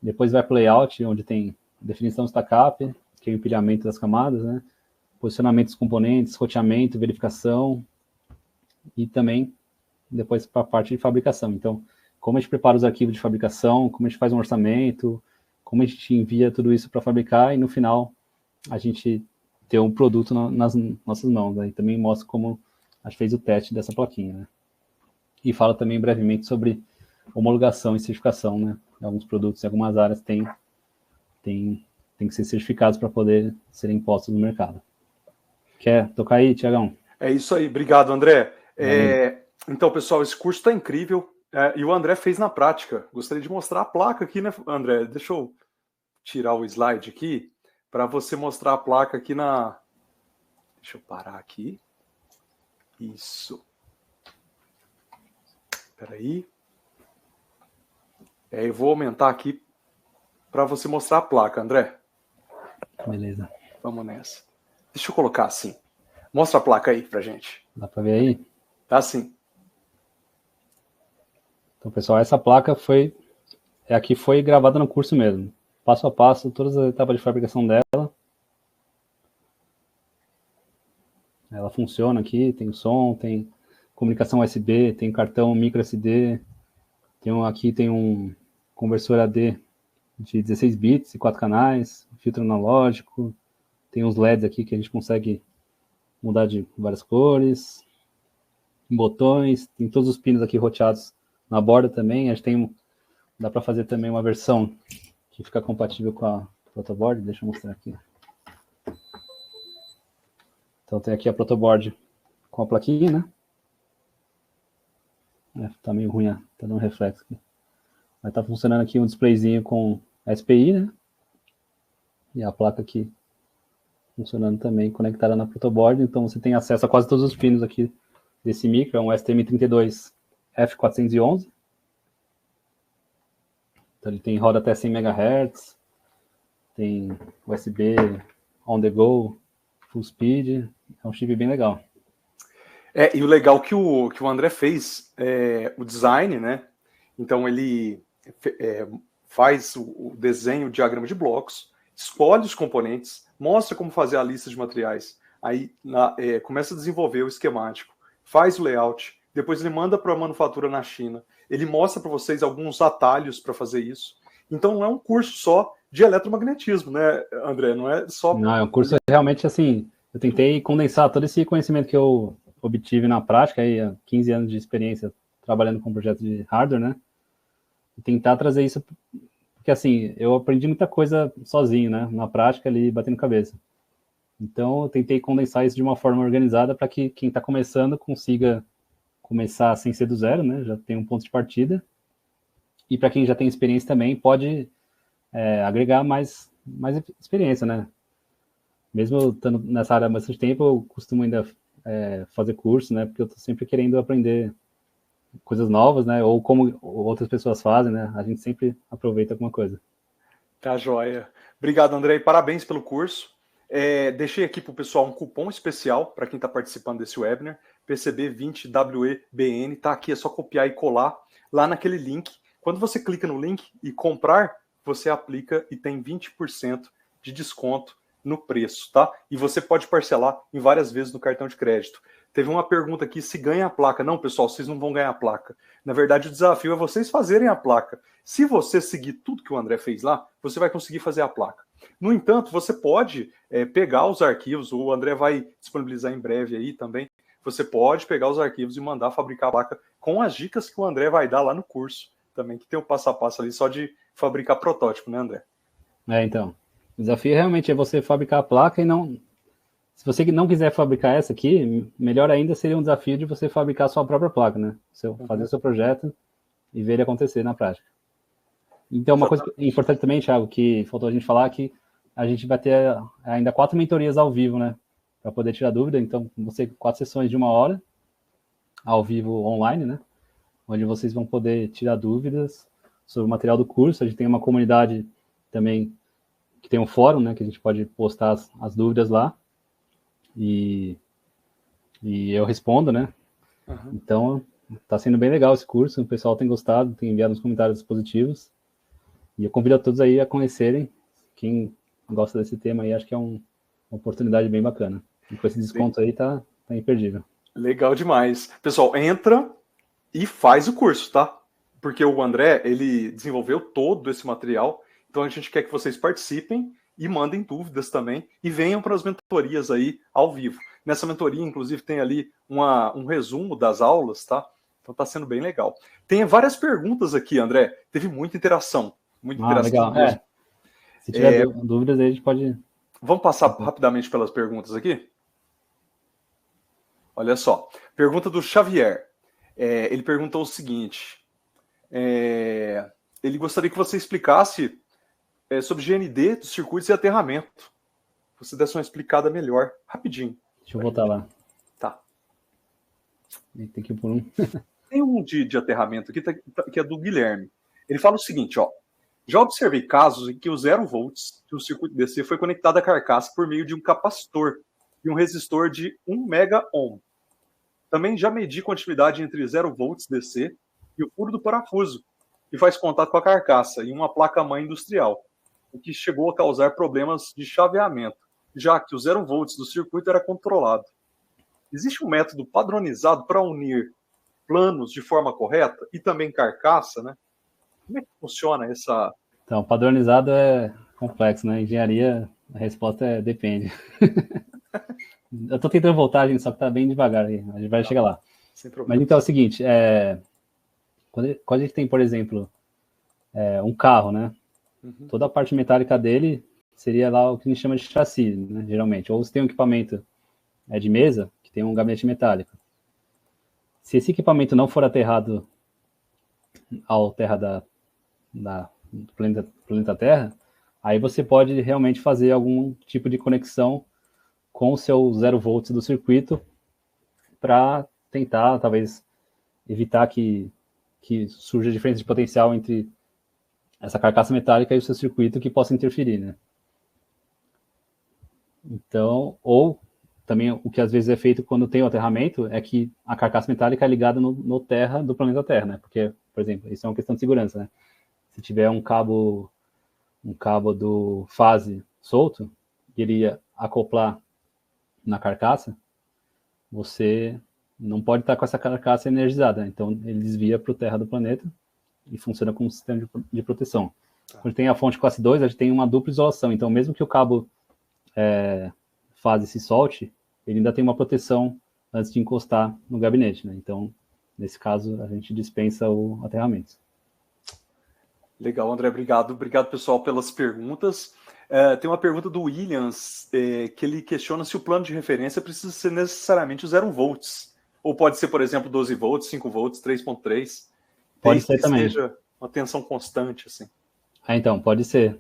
Depois vai para o layout, onde tem definição stack-up, que é o empilhamento das camadas, né? Posicionamento dos componentes, roteamento, verificação, e também depois para a parte de fabricação. Então, como a gente prepara os arquivos de fabricação, como a gente faz um orçamento, como a gente envia tudo isso para fabricar, e no final a gente ter um produto nas nossas mãos, né? E também mostra como a gente fez o teste dessa plaquinha, né? E fala também brevemente sobre homologação e certificação, né? Alguns produtos em algumas áreas têm que ser certificados para poder serem postos no mercado. Quer tocar aí, Tiagão? É isso aí, obrigado, André. Então, pessoal, esse curso está incrível, e o André fez na prática. Gostaria de mostrar a placa aqui, né, André? Deixa eu tirar o slide aqui, para você mostrar a placa aqui na... Deixa eu parar aqui. Isso. Espera aí. Eu vou aumentar aqui para você mostrar a placa, André. Beleza. Vamos nessa. Deixa eu colocar assim. Mostra a placa aí pra gente. Dá para ver aí? Tá sim. Então, pessoal, essa placa foi gravada no curso mesmo. Passo a passo, todas as etapas de fabricação dela. Ela funciona aqui, tem som, tem comunicação USB, tem cartão micro SD, aqui tem um conversor AD de 16 bits e 4 canais, filtro analógico, tem uns LEDs aqui que a gente consegue mudar de várias cores, botões, tem todos os pinos aqui roteados na borda também. A gente dá para fazer também uma versão que fica compatível com a protoboard. Deixa eu mostrar aqui. Então tem aqui a protoboard com a plaquinha, né? Tá meio ruim, tá dando um reflexo aqui. Vai estar funcionando aqui um displayzinho com SPI, né? E a placa aqui funcionando também, conectada na protoboard. Então você tem acesso a quase todos os pinos aqui desse micro. É um STM32F411. Então ele roda até 100 MHz, tem USB on the go, full speed, é um chip bem legal. E o legal que o André fez, o design, né? Então ele faz o desenho, o diagrama de blocos, escolhe os componentes, mostra como fazer a lista de materiais, aí começa a desenvolver o esquemático, faz o layout, depois ele manda para a manufatura na China, ele mostra para vocês alguns atalhos para fazer isso. Então não é um curso só de eletromagnetismo, né, André? Não é só... Não, é um curso realmente assim, eu tentei condensar todo esse conhecimento que eu obtive na prática, aí, há 15 anos de experiência trabalhando com projetos de hardware, né? E tentar trazer isso, porque assim, eu aprendi muita coisa sozinho, né? Na prática ali, batendo cabeça. Então eu tentei condensar isso de uma forma organizada para que quem está começando consiga começar sem ser do zero, né? Já tem um ponto de partida. E para quem já tem experiência também, pode agregar mais experiência, né? Mesmo estando nessa área há bastante tempo, eu costumo ainda fazer curso, né? Porque eu estou sempre querendo aprender coisas novas, né? Ou como outras pessoas fazem, né? A gente sempre aproveita alguma coisa. Tá joia. Obrigado, André. E parabéns pelo curso. Deixei aqui para o pessoal um cupom especial para quem está participando desse webinar, PCB20WEBN, tá aqui, é só copiar e colar lá naquele link. Quando você clica no link e comprar, você aplica e tem 20% de desconto no preço, tá? E você pode parcelar em várias vezes no cartão de crédito. Teve uma pergunta aqui, se ganha a placa. Não, pessoal, vocês não vão ganhar a placa. Na verdade, o desafio é vocês fazerem a placa. Se você seguir tudo que o André fez lá, você vai conseguir fazer a placa. No entanto, você pode pegar os arquivos, o André vai disponibilizar em breve aí também, você pode pegar os arquivos e mandar fabricar a placa com as dicas que o André vai dar lá no curso também, que tem o passo a passo ali só de fabricar protótipo, né, André? Então, o desafio realmente é você fabricar a placa e não... Se você não quiser fabricar essa aqui, melhor ainda seria um desafio de você fabricar a sua própria placa, né? Fazer o seu projeto e ver ele acontecer na prática. Então, uma coisa importante também, Thiago, que faltou a gente falar, que a gente vai ter ainda 4 mentorias ao vivo, né? Para poder tirar dúvida. Então, 4 sessões de 1 hora, ao vivo online, né? Onde vocês vão poder tirar dúvidas sobre o material do curso. A gente tem uma comunidade também que tem um fórum, né? Que a gente pode postar as dúvidas lá. E eu respondo, né? Uhum. Então, tá sendo bem legal esse curso. O pessoal tem gostado, tem enviado uns comentários positivos. E eu convido a todos aí a conhecerem. Quem gosta desse tema aí, acho que é uma oportunidade bem bacana. E com esse desconto aí, tá imperdível. Legal demais. Pessoal, entra e faz o curso, tá? Porque o André, ele desenvolveu todo esse material. Então, a gente quer que vocês participem e mandem dúvidas também, e venham para as mentorias aí ao vivo. Nessa mentoria, inclusive, tem ali um resumo das aulas, tá? Então tá sendo bem legal. Tem várias perguntas aqui, André. Teve muita interação. Muita interação. Legal. Se tiver dúvidas, aí a gente pode... Vamos passar rapidamente pelas perguntas aqui? Olha só. Pergunta do Xavier. Ele perguntou o seguinte. Ele gostaria que você explicasse sobre GND dos circuitos e aterramento. Você desse uma explicada melhor, rapidinho. Deixa eu voltar lá. Tá. Tem que ir por um. Tem um de aterramento aqui, que é do Guilherme. Ele fala o seguinte, ó. Já observei casos em que o 0 volts de um circuito DC foi conectado à carcaça por meio de um capacitor e um resistor de 1 mega ohm. Também já medi continuidade entre 0 volts DC e o furo do parafuso, que faz contato com a carcaça, e uma placa-mãe industrial, o que chegou a causar problemas de chaveamento, já que o 0 volts do circuito era controlado. existe um método padronizado para unir planos de forma correta e também carcaça, né? Como é que funciona essa... Então, padronizado é complexo, né? Engenharia, a resposta é depende. Eu tô tentando voltar, gente, só que tá bem devagar aí. A gente vai chegar lá. Sem Mas problema. então é o seguinte, quando a gente tem, por exemplo, um carro, né? Toda a parte metálica dele seria lá o que a gente chama de chassi, né? Geralmente. Ou você tem um equipamento de mesa, que tem um gabinete metálico. Se esse equipamento não for aterrado ao terra do planeta Terra, aí você pode realmente fazer algum tipo de conexão com o seu 0 volts do circuito para tentar, talvez, evitar que surja diferença de potencial entre essa carcaça metálica e o seu circuito que possa interferir, né? Então, ou também o que às vezes é feito quando tem o aterramento é que a carcaça metálica é ligada no terra do planeta Terra, né? Porque, por exemplo, isso é uma questão de segurança, né? Se tiver um cabo do fase solto, e ele ia acoplar na carcaça, você não pode estar com essa carcaça energizada, né? Então ele desvia para o terra do planeta e funciona como um sistema de proteção. Quando tem a fonte classe 2, a gente tem uma dupla isolação, então mesmo que o cabo fase se solte, ele ainda tem uma proteção antes de encostar no gabinete, né? Então, nesse caso, a gente dispensa o aterramento. Legal, André, obrigado. Obrigado, pessoal, pelas perguntas. Tem uma pergunta do Williams, que ele questiona se o plano de referência precisa ser necessariamente o 0 volts, ou pode ser, por exemplo, 12 volts, 5 volts, 3.3. Pode ser também. Seja uma tensão constante, assim. Então, pode ser.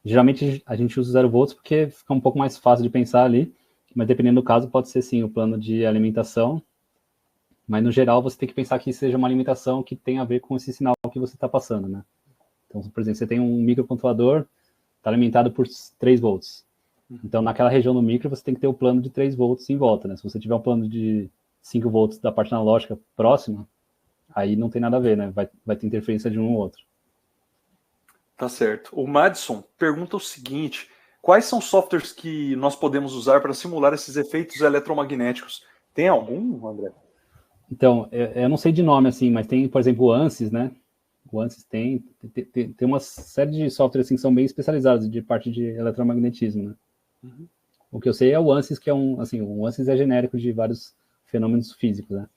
Geralmente a gente usa 0 volts porque fica um pouco mais fácil de pensar ali, mas dependendo do caso pode ser sim o plano de alimentação, mas no geral você tem que pensar que seja uma alimentação que tem a ver com esse sinal que você está passando, né? Então, por exemplo, você tem um microcontrolador, está alimentado por 3 volts. Então, naquela região do micro, você tem que ter o plano de 3 volts em volta, né? Se você tiver um plano de 5 volts da parte analógica próxima, aí não tem nada a ver, né? Vai ter interferência de um ou outro. Tá certo. O Madison pergunta o seguinte: quais são softwares que nós podemos usar para simular esses efeitos eletromagnéticos? Tem algum, André? Então, eu não sei de nome assim, mas tem, por exemplo, o ANSYS, né? O ANSYS tem uma série de softwares assim, que são bem especializados de parte de eletromagnetismo, né? Uhum. O que eu sei é o ANSYS, que é o ANSYS é genérico de vários fenômenos físicos, né?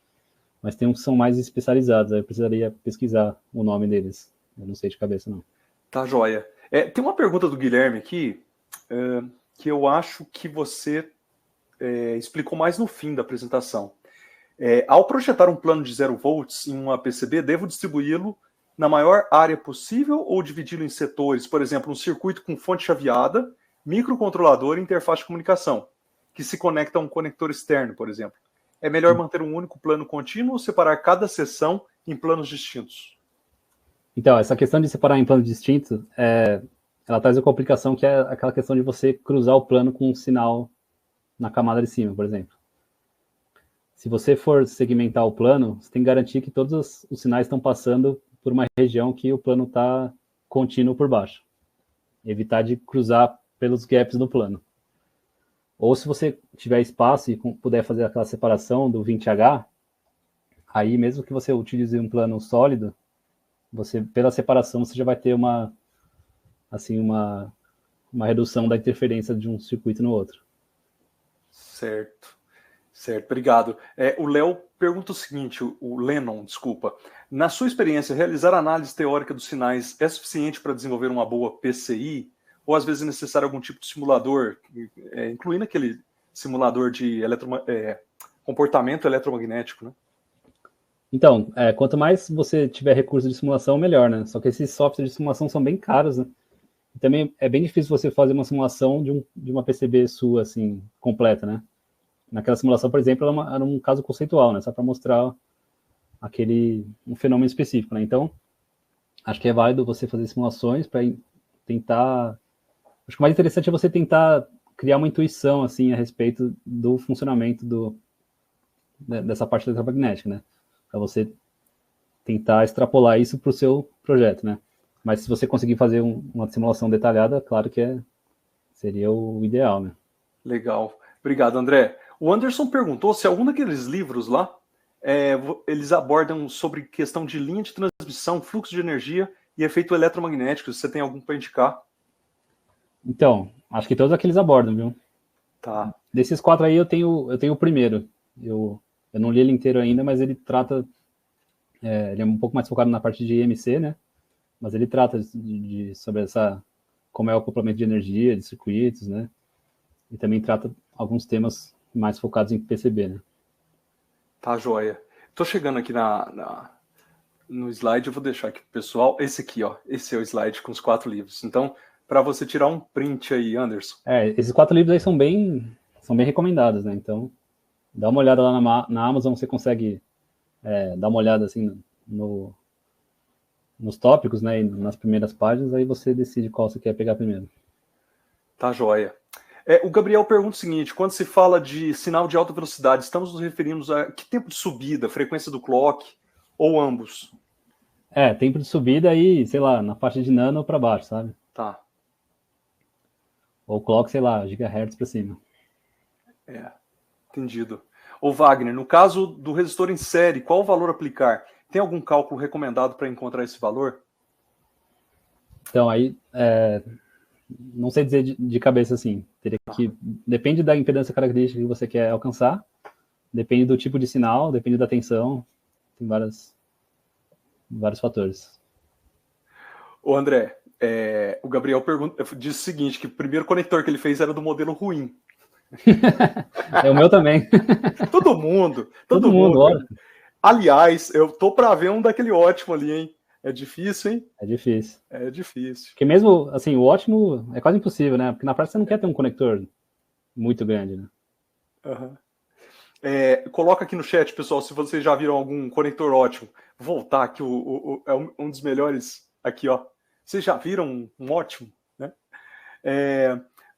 Mas tem uns que são mais especializados, aí eu precisaria pesquisar o nome deles. Eu não sei de cabeça, não. Tá, joia. Tem uma pergunta do Guilherme aqui, que eu acho que você explicou mais no fim da apresentação. Ao projetar um plano de 0 volts em uma PCB, devo distribuí-lo na maior área possível ou dividi-lo em setores, por exemplo, um circuito com fonte chaveada, microcontrolador e interface de comunicação, que se conecta a um conector externo, por exemplo. É melhor manter um único plano contínuo ou separar cada seção em planos distintos? Então, essa questão de separar em planos distintos, ela traz a complicação que é aquela questão de você cruzar o plano com um sinal na camada de cima, por exemplo. Se você for segmentar o plano, você tem que garantir que todos os sinais estão passando por uma região que o plano está contínuo por baixo. Evitar de cruzar pelos gaps do plano. Ou se você tiver espaço e puder fazer aquela separação do 20H, aí mesmo que você utilize um plano sólido, você, pela separação, você já vai ter uma redução da interferência de um circuito no outro. Certo, obrigado. O Léo pergunta o seguinte, o Lennon, desculpa. Na sua experiência, realizar análise teórica dos sinais é suficiente para desenvolver uma boa PCI? Ou às vezes é necessário algum tipo de simulador, incluindo aquele simulador de comportamento eletromagnético, né? Então, quanto mais você tiver recurso de simulação, melhor, né? Só que esses softwares de simulação são bem caros, né? E também é bem difícil você fazer uma simulação de uma PCB sua, assim, completa, né? Naquela simulação, por exemplo, era um caso conceitual, né? Só para mostrar um fenômeno específico, né? Então, acho que é válido você fazer simulações para tentar... Acho que o mais interessante é você tentar criar uma intuição, assim, a respeito do funcionamento dessa parte eletromagnética, né? Para você tentar extrapolar isso para o seu projeto, né? Mas se você conseguir fazer uma simulação detalhada, claro que seria o ideal, né? Legal. Obrigado, André. O Anderson perguntou se algum daqueles livros lá, eles abordam sobre questão de linha de transmissão, fluxo de energia e efeito eletromagnético. Se você tem algum para indicar? Então, acho que todos aqueles abordam, viu? Tá. Desses 4 aí, eu tenho o primeiro. Eu não li ele inteiro ainda, mas ele trata... ele é um pouco mais focado na parte de IMC, né? Mas ele trata sobre como é o acoplamento de energia, de circuitos, né? E também trata alguns temas mais focados em PCB, né? Tá, joia. Tô chegando aqui no slide, eu vou deixar aqui pro pessoal. Esse aqui, ó. Esse é o slide com os 4 livros. Então, para você tirar um print aí, Anderson. Esses 4 livros aí são bem recomendados, né? Então, dá uma olhada lá na Amazon, você consegue dar uma olhada assim nos tópicos, né? E nas primeiras páginas, aí você decide qual você quer pegar primeiro. Tá, joia. O Gabriel pergunta o seguinte: quando se fala de sinal de alta velocidade, estamos nos referindo a que tempo de subida, frequência do clock, ou ambos? Tempo de subida aí, sei lá, na faixa de nano para baixo, sabe? Tá. Ou clock, sei lá, gigahertz para cima. Entendido. Ô Wagner, no caso do resistor em série, qual o valor aplicar? Tem algum cálculo recomendado para encontrar esse valor? Então, aí, não sei dizer de cabeça assim. Depende da impedância característica que você quer alcançar, depende do tipo de sinal, depende da tensão, tem vários fatores. Ô André, o Gabriel diz o seguinte, que o primeiro conector que ele fez era do modelo ruim. O meu também. Todo mundo. Olha. Aliás, eu tô para ver um daquele ótimo ali, hein? É difícil, hein? É difícil. É difícil. Porque mesmo, assim, o ótimo é quase impossível, né? Porque na prática você não quer ter um conector muito grande, né? Uhum. Coloca aqui no chat, pessoal, se vocês já viram algum conector ótimo. Vou voltar aqui, é um dos melhores aqui, ó. Vocês já viram um ótimo, né?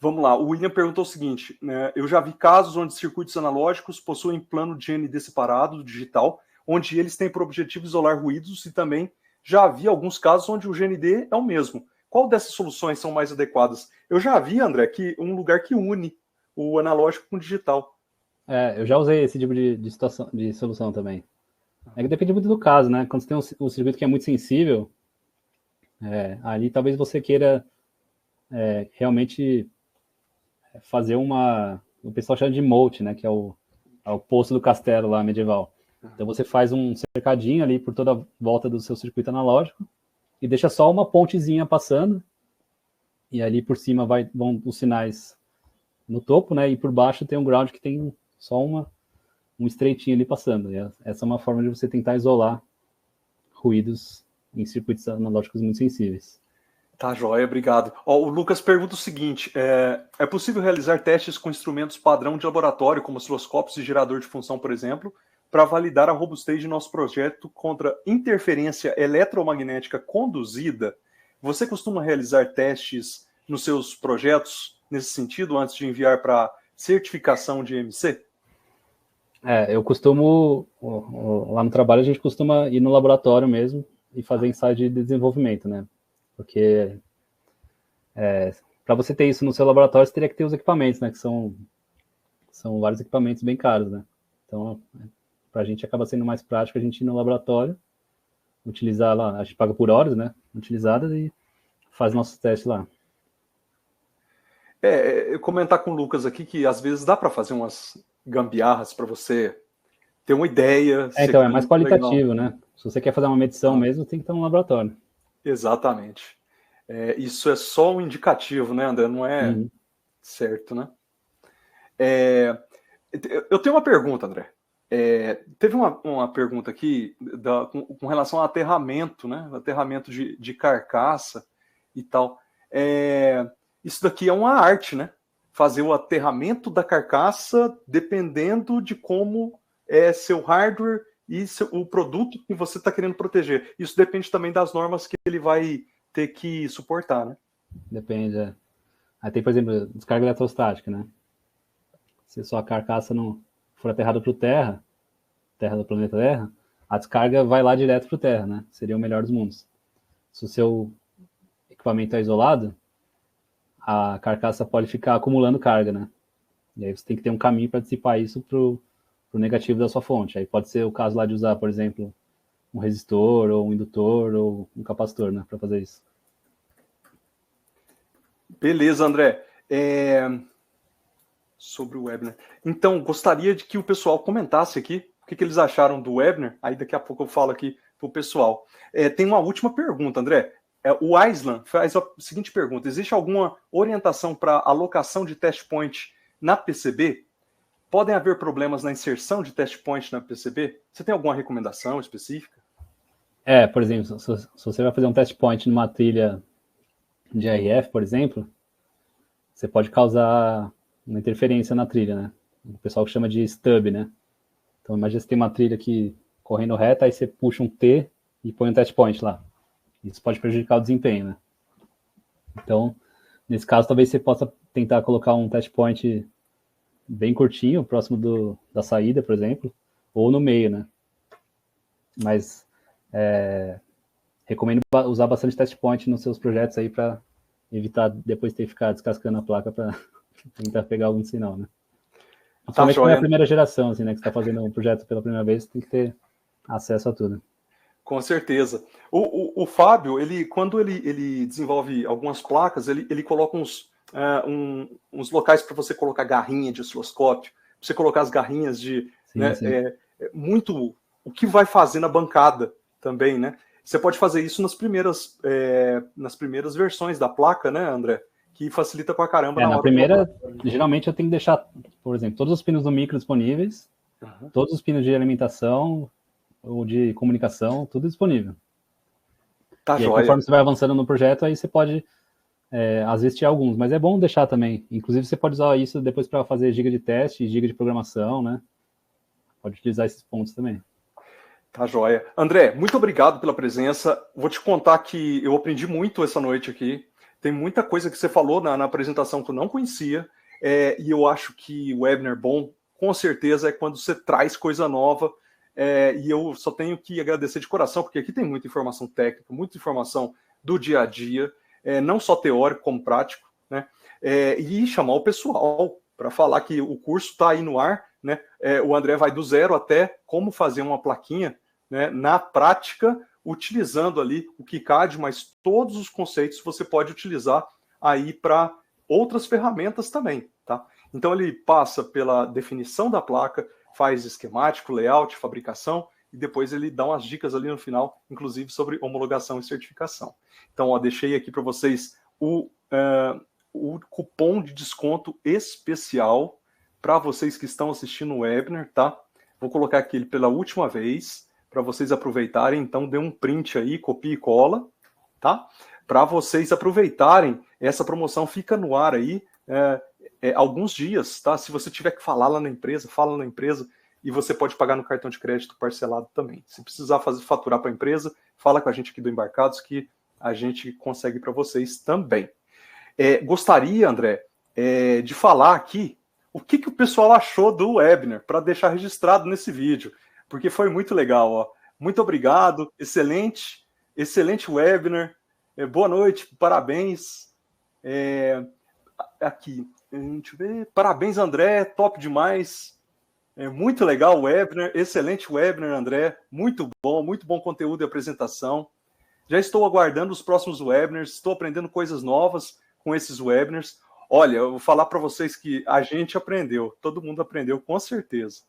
Vamos lá, o William perguntou o seguinte, né, eu já vi casos onde circuitos analógicos possuem plano de GND separado do digital, onde eles têm por objetivo isolar ruídos, e também já vi alguns casos onde o GND é o mesmo. Qual dessas soluções são mais adequadas? Eu já vi, André, que um lugar que une o analógico com o digital. Eu já usei esse tipo de solução também. É que depende muito do caso, né? Quando você tem um circuito que é muito sensível, ali talvez você queira realmente fazer o pessoal chama de moat, né? Que é o poço do castelo lá medieval. Então você faz um cercadinho ali por toda a volta do seu circuito analógico e deixa só uma pontezinha passando, e ali por cima vão os sinais no topo, né? E por baixo tem um ground que tem só um estreitinho ali passando. E essa é uma forma de você tentar isolar ruídos em circuitos analógicos muito sensíveis. Tá, joia, obrigado. O Lucas pergunta o seguinte, é possível realizar testes com instrumentos padrão de laboratório, como osciloscópios e gerador de função, por exemplo, para validar a robustez de nosso projeto contra interferência eletromagnética conduzida? Você costuma realizar testes nos seus projetos nesse sentido, antes de enviar para certificação de EMC? Eu costumo, lá no trabalho, a gente costuma ir no laboratório mesmo e fazer ensaio de desenvolvimento, né? Porque para você ter isso no seu laboratório, você teria que ter os equipamentos, né? Que são vários equipamentos bem caros, né? Então, para a gente acaba sendo mais prático a gente ir no laboratório, utilizar lá, a gente paga por horas, né? Utilizadas, e faz nossos testes lá. Eu comentar com o Lucas aqui que às vezes dá para fazer umas gambiarras para você ter uma ideia. Então, é mais qualitativo, legal, né? Se você quer fazer uma medição mesmo, tem que estar no laboratório. Exatamente. Isso é só um indicativo, né, André? Não é certo, né? Eu tenho uma pergunta, André. Teve uma pergunta aqui com relação ao aterramento, né? Aterramento de carcaça e tal. Isso daqui é uma arte, né? Fazer o aterramento da carcaça dependendo de como é seu hardware e o produto que você está querendo proteger. Isso depende também das normas que ele vai ter que suportar, né? Depende, Aí tem, por exemplo, descarga eletrostática, né? Se a sua carcaça não for aterrada para o terra do planeta Terra, a descarga vai lá direto para o terra, né? Seria o melhor dos mundos. Se o seu equipamento é isolado, a carcaça pode ficar acumulando carga, né? E aí você tem que ter um caminho para dissipar isso para o negativo da sua fonte. Aí pode ser o caso lá de usar, por exemplo, um resistor, ou um indutor, ou um capacitor, né, para fazer isso. Beleza, André. Sobre o Webinar. Então, gostaria de que o pessoal comentasse aqui o que eles acharam do Webinar. Aí daqui a pouco eu falo aqui para o pessoal. Tem uma última pergunta, André. O Aislan faz a seguinte pergunta: existe alguma orientação para alocação de test point na PCB? Podem haver problemas na inserção de test point na PCB? Você tem alguma recomendação específica? Por exemplo, se você vai fazer um test point numa trilha de RF, por exemplo, você pode causar uma interferência na trilha, né? O pessoal chama de stub, né? Então, imagina você tem uma trilha aqui correndo reta, aí você puxa um T e põe um test point lá. Isso pode prejudicar o desempenho, né? Então, nesse caso, talvez você possa tentar colocar um test point bem curtinho, próximo da saída, por exemplo, ou no meio, né? Mas recomendo usar bastante test point nos seus projetos aí para evitar depois ter que ficar descascando a placa para tentar pegar algum sinal, né? Principalmente quando é a primeira geração, assim, né? Que você está fazendo um projeto pela primeira vez, você tem que ter acesso a tudo. Com certeza. O Fábio, quando ele desenvolve algumas placas, ele coloca uns locais para você colocar garrinha de osciloscópio, para você colocar as garrinhas de... Sim, né, sim. muito o que vai fazer na bancada também, né? Você pode fazer isso nas primeiras versões da placa, né, André? Que facilita pra caramba na primeira, geralmente eu tenho que deixar, por exemplo, todos os pinos do micro disponíveis, todos os pinos de alimentação ou de comunicação, tudo disponível. Tá, e aí, conforme você vai avançando no projeto, aí você pode, às vezes, tirar alguns, mas é bom deixar também. Inclusive, você pode usar isso depois para fazer giga de teste, giga de programação, né? Pode utilizar esses pontos também. Tá joia. André, muito obrigado pela presença. Vou te contar que eu aprendi muito essa noite aqui. Tem muita coisa que você falou na apresentação que eu não conhecia, e eu acho que o webinar bom, com certeza, é quando você traz coisa nova, e eu só tenho que agradecer de coração, porque aqui tem muita informação técnica, muita informação do dia a dia, não só teórico como prático, né? E chamar o pessoal para falar que o curso está aí no ar, né? O André vai do zero até como fazer uma plaquinha, né, na prática, utilizando ali o KiCad, mas todos os conceitos você pode utilizar aí para outras ferramentas também, tá? Então ele passa pela definição da placa, faz esquemático, layout, fabricação, e depois ele dá umas dicas ali no final, inclusive sobre homologação e certificação. Então, deixei aqui para vocês o cupom de desconto especial para vocês que estão assistindo o webinar, tá? Vou colocar aqui pela última vez, para vocês aproveitarem. Então, dê um print aí, copia e cola, tá? Para vocês aproveitarem, essa promoção fica no ar aí alguns dias, tá? Se você tiver que falar lá na empresa, fala na empresa, e você pode pagar no cartão de crédito parcelado também. Se precisar faturar para a empresa, fala com a gente aqui do Embarcados, que a gente consegue para vocês também. Gostaria, André, de falar aqui o que o pessoal achou do webinar, para deixar registrado nesse vídeo, porque foi muito legal, ó. Muito obrigado, excelente webinar, boa noite, parabéns. Aqui, deixa eu ver, parabéns, André, top demais, muito legal o webinar, excelente webinar, André, muito bom conteúdo e apresentação. Já estou aguardando os próximos webinars, estou aprendendo coisas novas com esses webinars. Olha, eu vou falar para vocês que a gente aprendeu, todo mundo aprendeu, com certeza.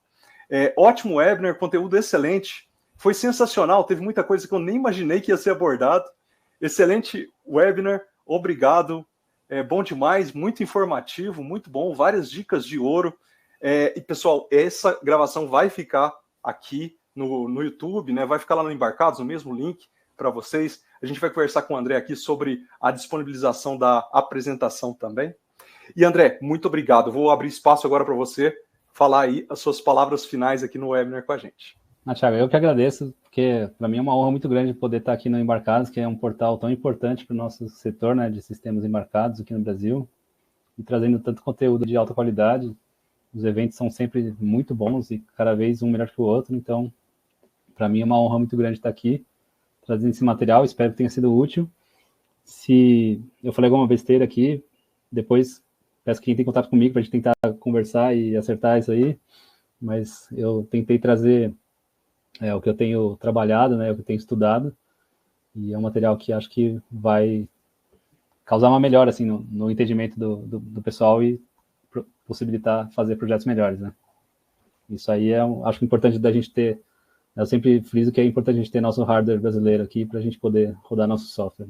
Ótimo webinar, conteúdo excelente, foi sensacional, teve muita coisa que eu nem imaginei que ia ser abordado. Excelente webinar, obrigado, bom demais, muito informativo, muito bom, várias dicas de ouro. E pessoal, essa gravação vai ficar aqui no YouTube, né? Vai ficar lá no Embarcados, no mesmo link para vocês. A gente vai conversar com o André aqui sobre a disponibilização da apresentação também. E André, muito obrigado. Vou abrir espaço agora para você falar aí as suas palavras finais aqui no webinar com a gente. Thiago, eu que agradeço, porque para mim é uma honra muito grande poder estar aqui no Embarcados, que é um portal tão importante para o nosso setor, né, de sistemas embarcados aqui no Brasil, e trazendo tanto conteúdo de alta qualidade. Os eventos são sempre muito bons e cada vez um melhor que o outro, então para mim é uma honra muito grande estar aqui trazendo esse material, espero que tenha sido útil. Se eu falei alguma besteira aqui, depois peço que entre em contato comigo para a gente tentar conversar e acertar isso aí, mas eu tentei trazer o que eu tenho trabalhado, né, o que eu tenho estudado, e é um material que acho que vai causar uma melhora assim, no entendimento do pessoal e possibilitar fazer projetos melhores, né. Isso aí acho que é importante da gente ter. Eu sempre friso que é importante a gente ter nosso hardware brasileiro aqui para a gente poder rodar nosso software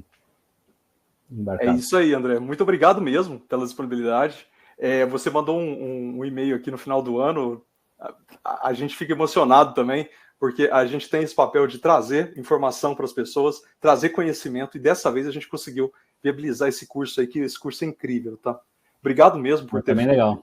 embarcado. É isso aí, André. Muito obrigado mesmo pela disponibilidade. Você mandou um e-mail aqui no final do ano. A gente fica emocionado também, porque a gente tem esse papel de trazer informação para as pessoas, trazer conhecimento, e dessa vez a gente conseguiu viabilizar esse curso aí, que esse curso é incrível, tá? Obrigado mesmo por ter feito legal.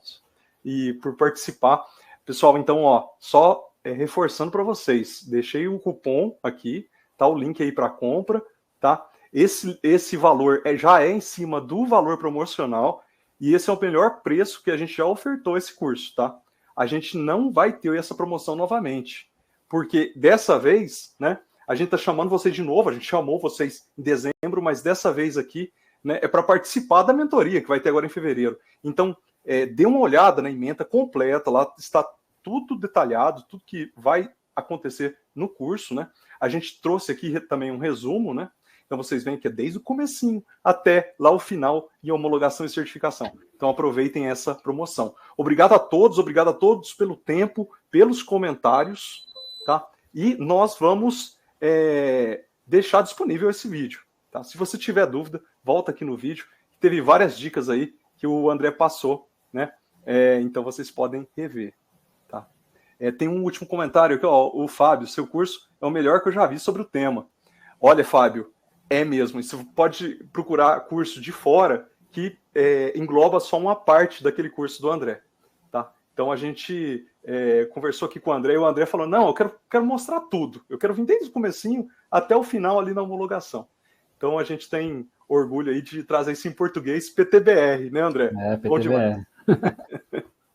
E por participar. Pessoal, então, só reforçando para vocês, deixei o cupom aqui, tá? O link aí para compra, tá? Esse valor já é em cima do valor promocional, e esse é o melhor preço que a gente já ofertou esse curso, tá? A gente não vai ter essa promoção novamente, porque dessa vez, né, a gente está chamando vocês de novo, a gente chamou vocês em dezembro, mas dessa vez aqui, né, é para participar da mentoria, que vai ter agora em fevereiro. Então, dê uma olhada na ementa completa, lá está tudo detalhado, tudo que vai acontecer no curso, né? A gente trouxe aqui também um resumo, né? Então vocês veem que é desde o comecinho até lá o final e homologação e certificação. Então aproveitem essa promoção. Obrigado a todos pelo tempo, pelos comentários, tá? E nós vamos deixar disponível esse vídeo, tá? Se você tiver dúvida, volta aqui no vídeo. Teve várias dicas aí que o André passou, né? Então vocês podem rever, tá? Tem um último comentário aqui, o Fábio, seu curso é o melhor que eu já vi sobre o tema. Olha, Fábio, é mesmo. Você pode procurar curso de fora que engloba só uma parte daquele curso do André, tá? Então a gente conversou aqui com o André e o André falou, não, eu quero mostrar tudo. Eu quero vir desde o comecinho até o final ali na homologação. Então a gente tem orgulho aí de trazer isso em português, PTBR, né, André? PTBR.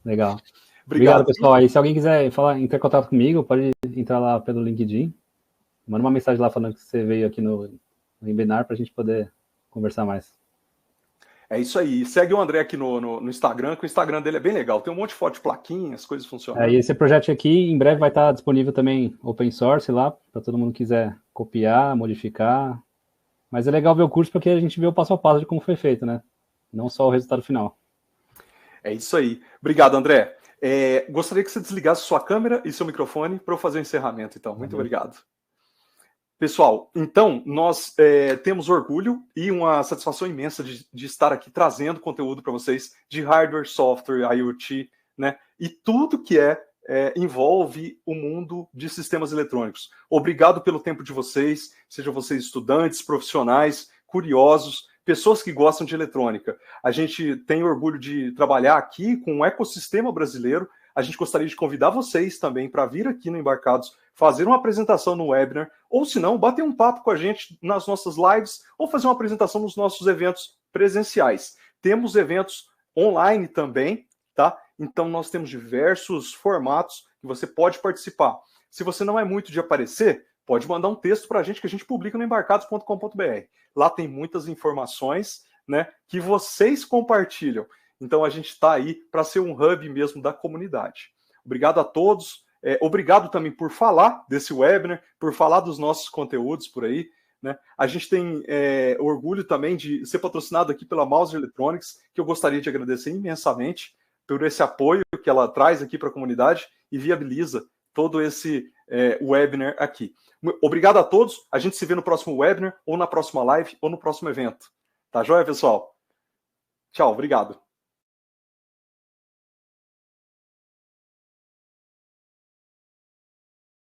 Legal. Obrigado, pessoal. Aí, se alguém quiser entrar em contato comigo, pode entrar lá pelo LinkedIn. Manda uma mensagem lá falando que você veio aqui no webinar para a gente poder conversar mais. É isso aí. Segue o André aqui no Instagram, que o Instagram dele é bem legal. Tem um monte de foto de plaquinha, as coisas funcionam. E esse projeto aqui, em breve, vai estar disponível também open source lá, para todo mundo que quiser copiar, modificar. Mas é legal ver o curso porque a gente vê o passo a passo de como foi feito, né? Não só o resultado final. É isso aí. Obrigado, André. Gostaria que você desligasse sua câmera e seu microfone para eu fazer o encerramento, então. Muito obrigado. Pessoal, então, nós temos orgulho e uma satisfação imensa de estar aqui trazendo conteúdo para vocês de hardware, software, IoT, né? E tudo que envolve o mundo de sistemas eletrônicos. Obrigado pelo tempo de vocês, sejam vocês estudantes, profissionais, curiosos, pessoas que gostam de eletrônica. A gente tem orgulho de trabalhar aqui com um ecossistema brasileiro. A gente gostaria de convidar vocês também para vir aqui no Embarcados, fazer uma apresentação no webinar, ou se não, bater um papo com a gente nas nossas lives, ou fazer uma apresentação nos nossos eventos presenciais. Temos eventos online também, tá? Então nós temos diversos formatos que você pode participar. Se você não é muito de aparecer, pode mandar um texto para a gente que a gente publica no embarcados.com.br. Lá tem muitas informações, né, que vocês compartilham. Então a gente está aí para ser um hub mesmo da comunidade. Obrigado a todos. Obrigado também por falar desse webinar, por falar dos nossos conteúdos por aí, né? A gente tem orgulho também de ser patrocinado aqui pela Mouse Electronics, que eu gostaria de agradecer imensamente por esse apoio que ela traz aqui para a comunidade e viabiliza todo esse webinar aqui. Obrigado a todos. A gente se vê no próximo webinar, ou na próxima live, ou no próximo evento. Tá joia, pessoal? Tchau, obrigado.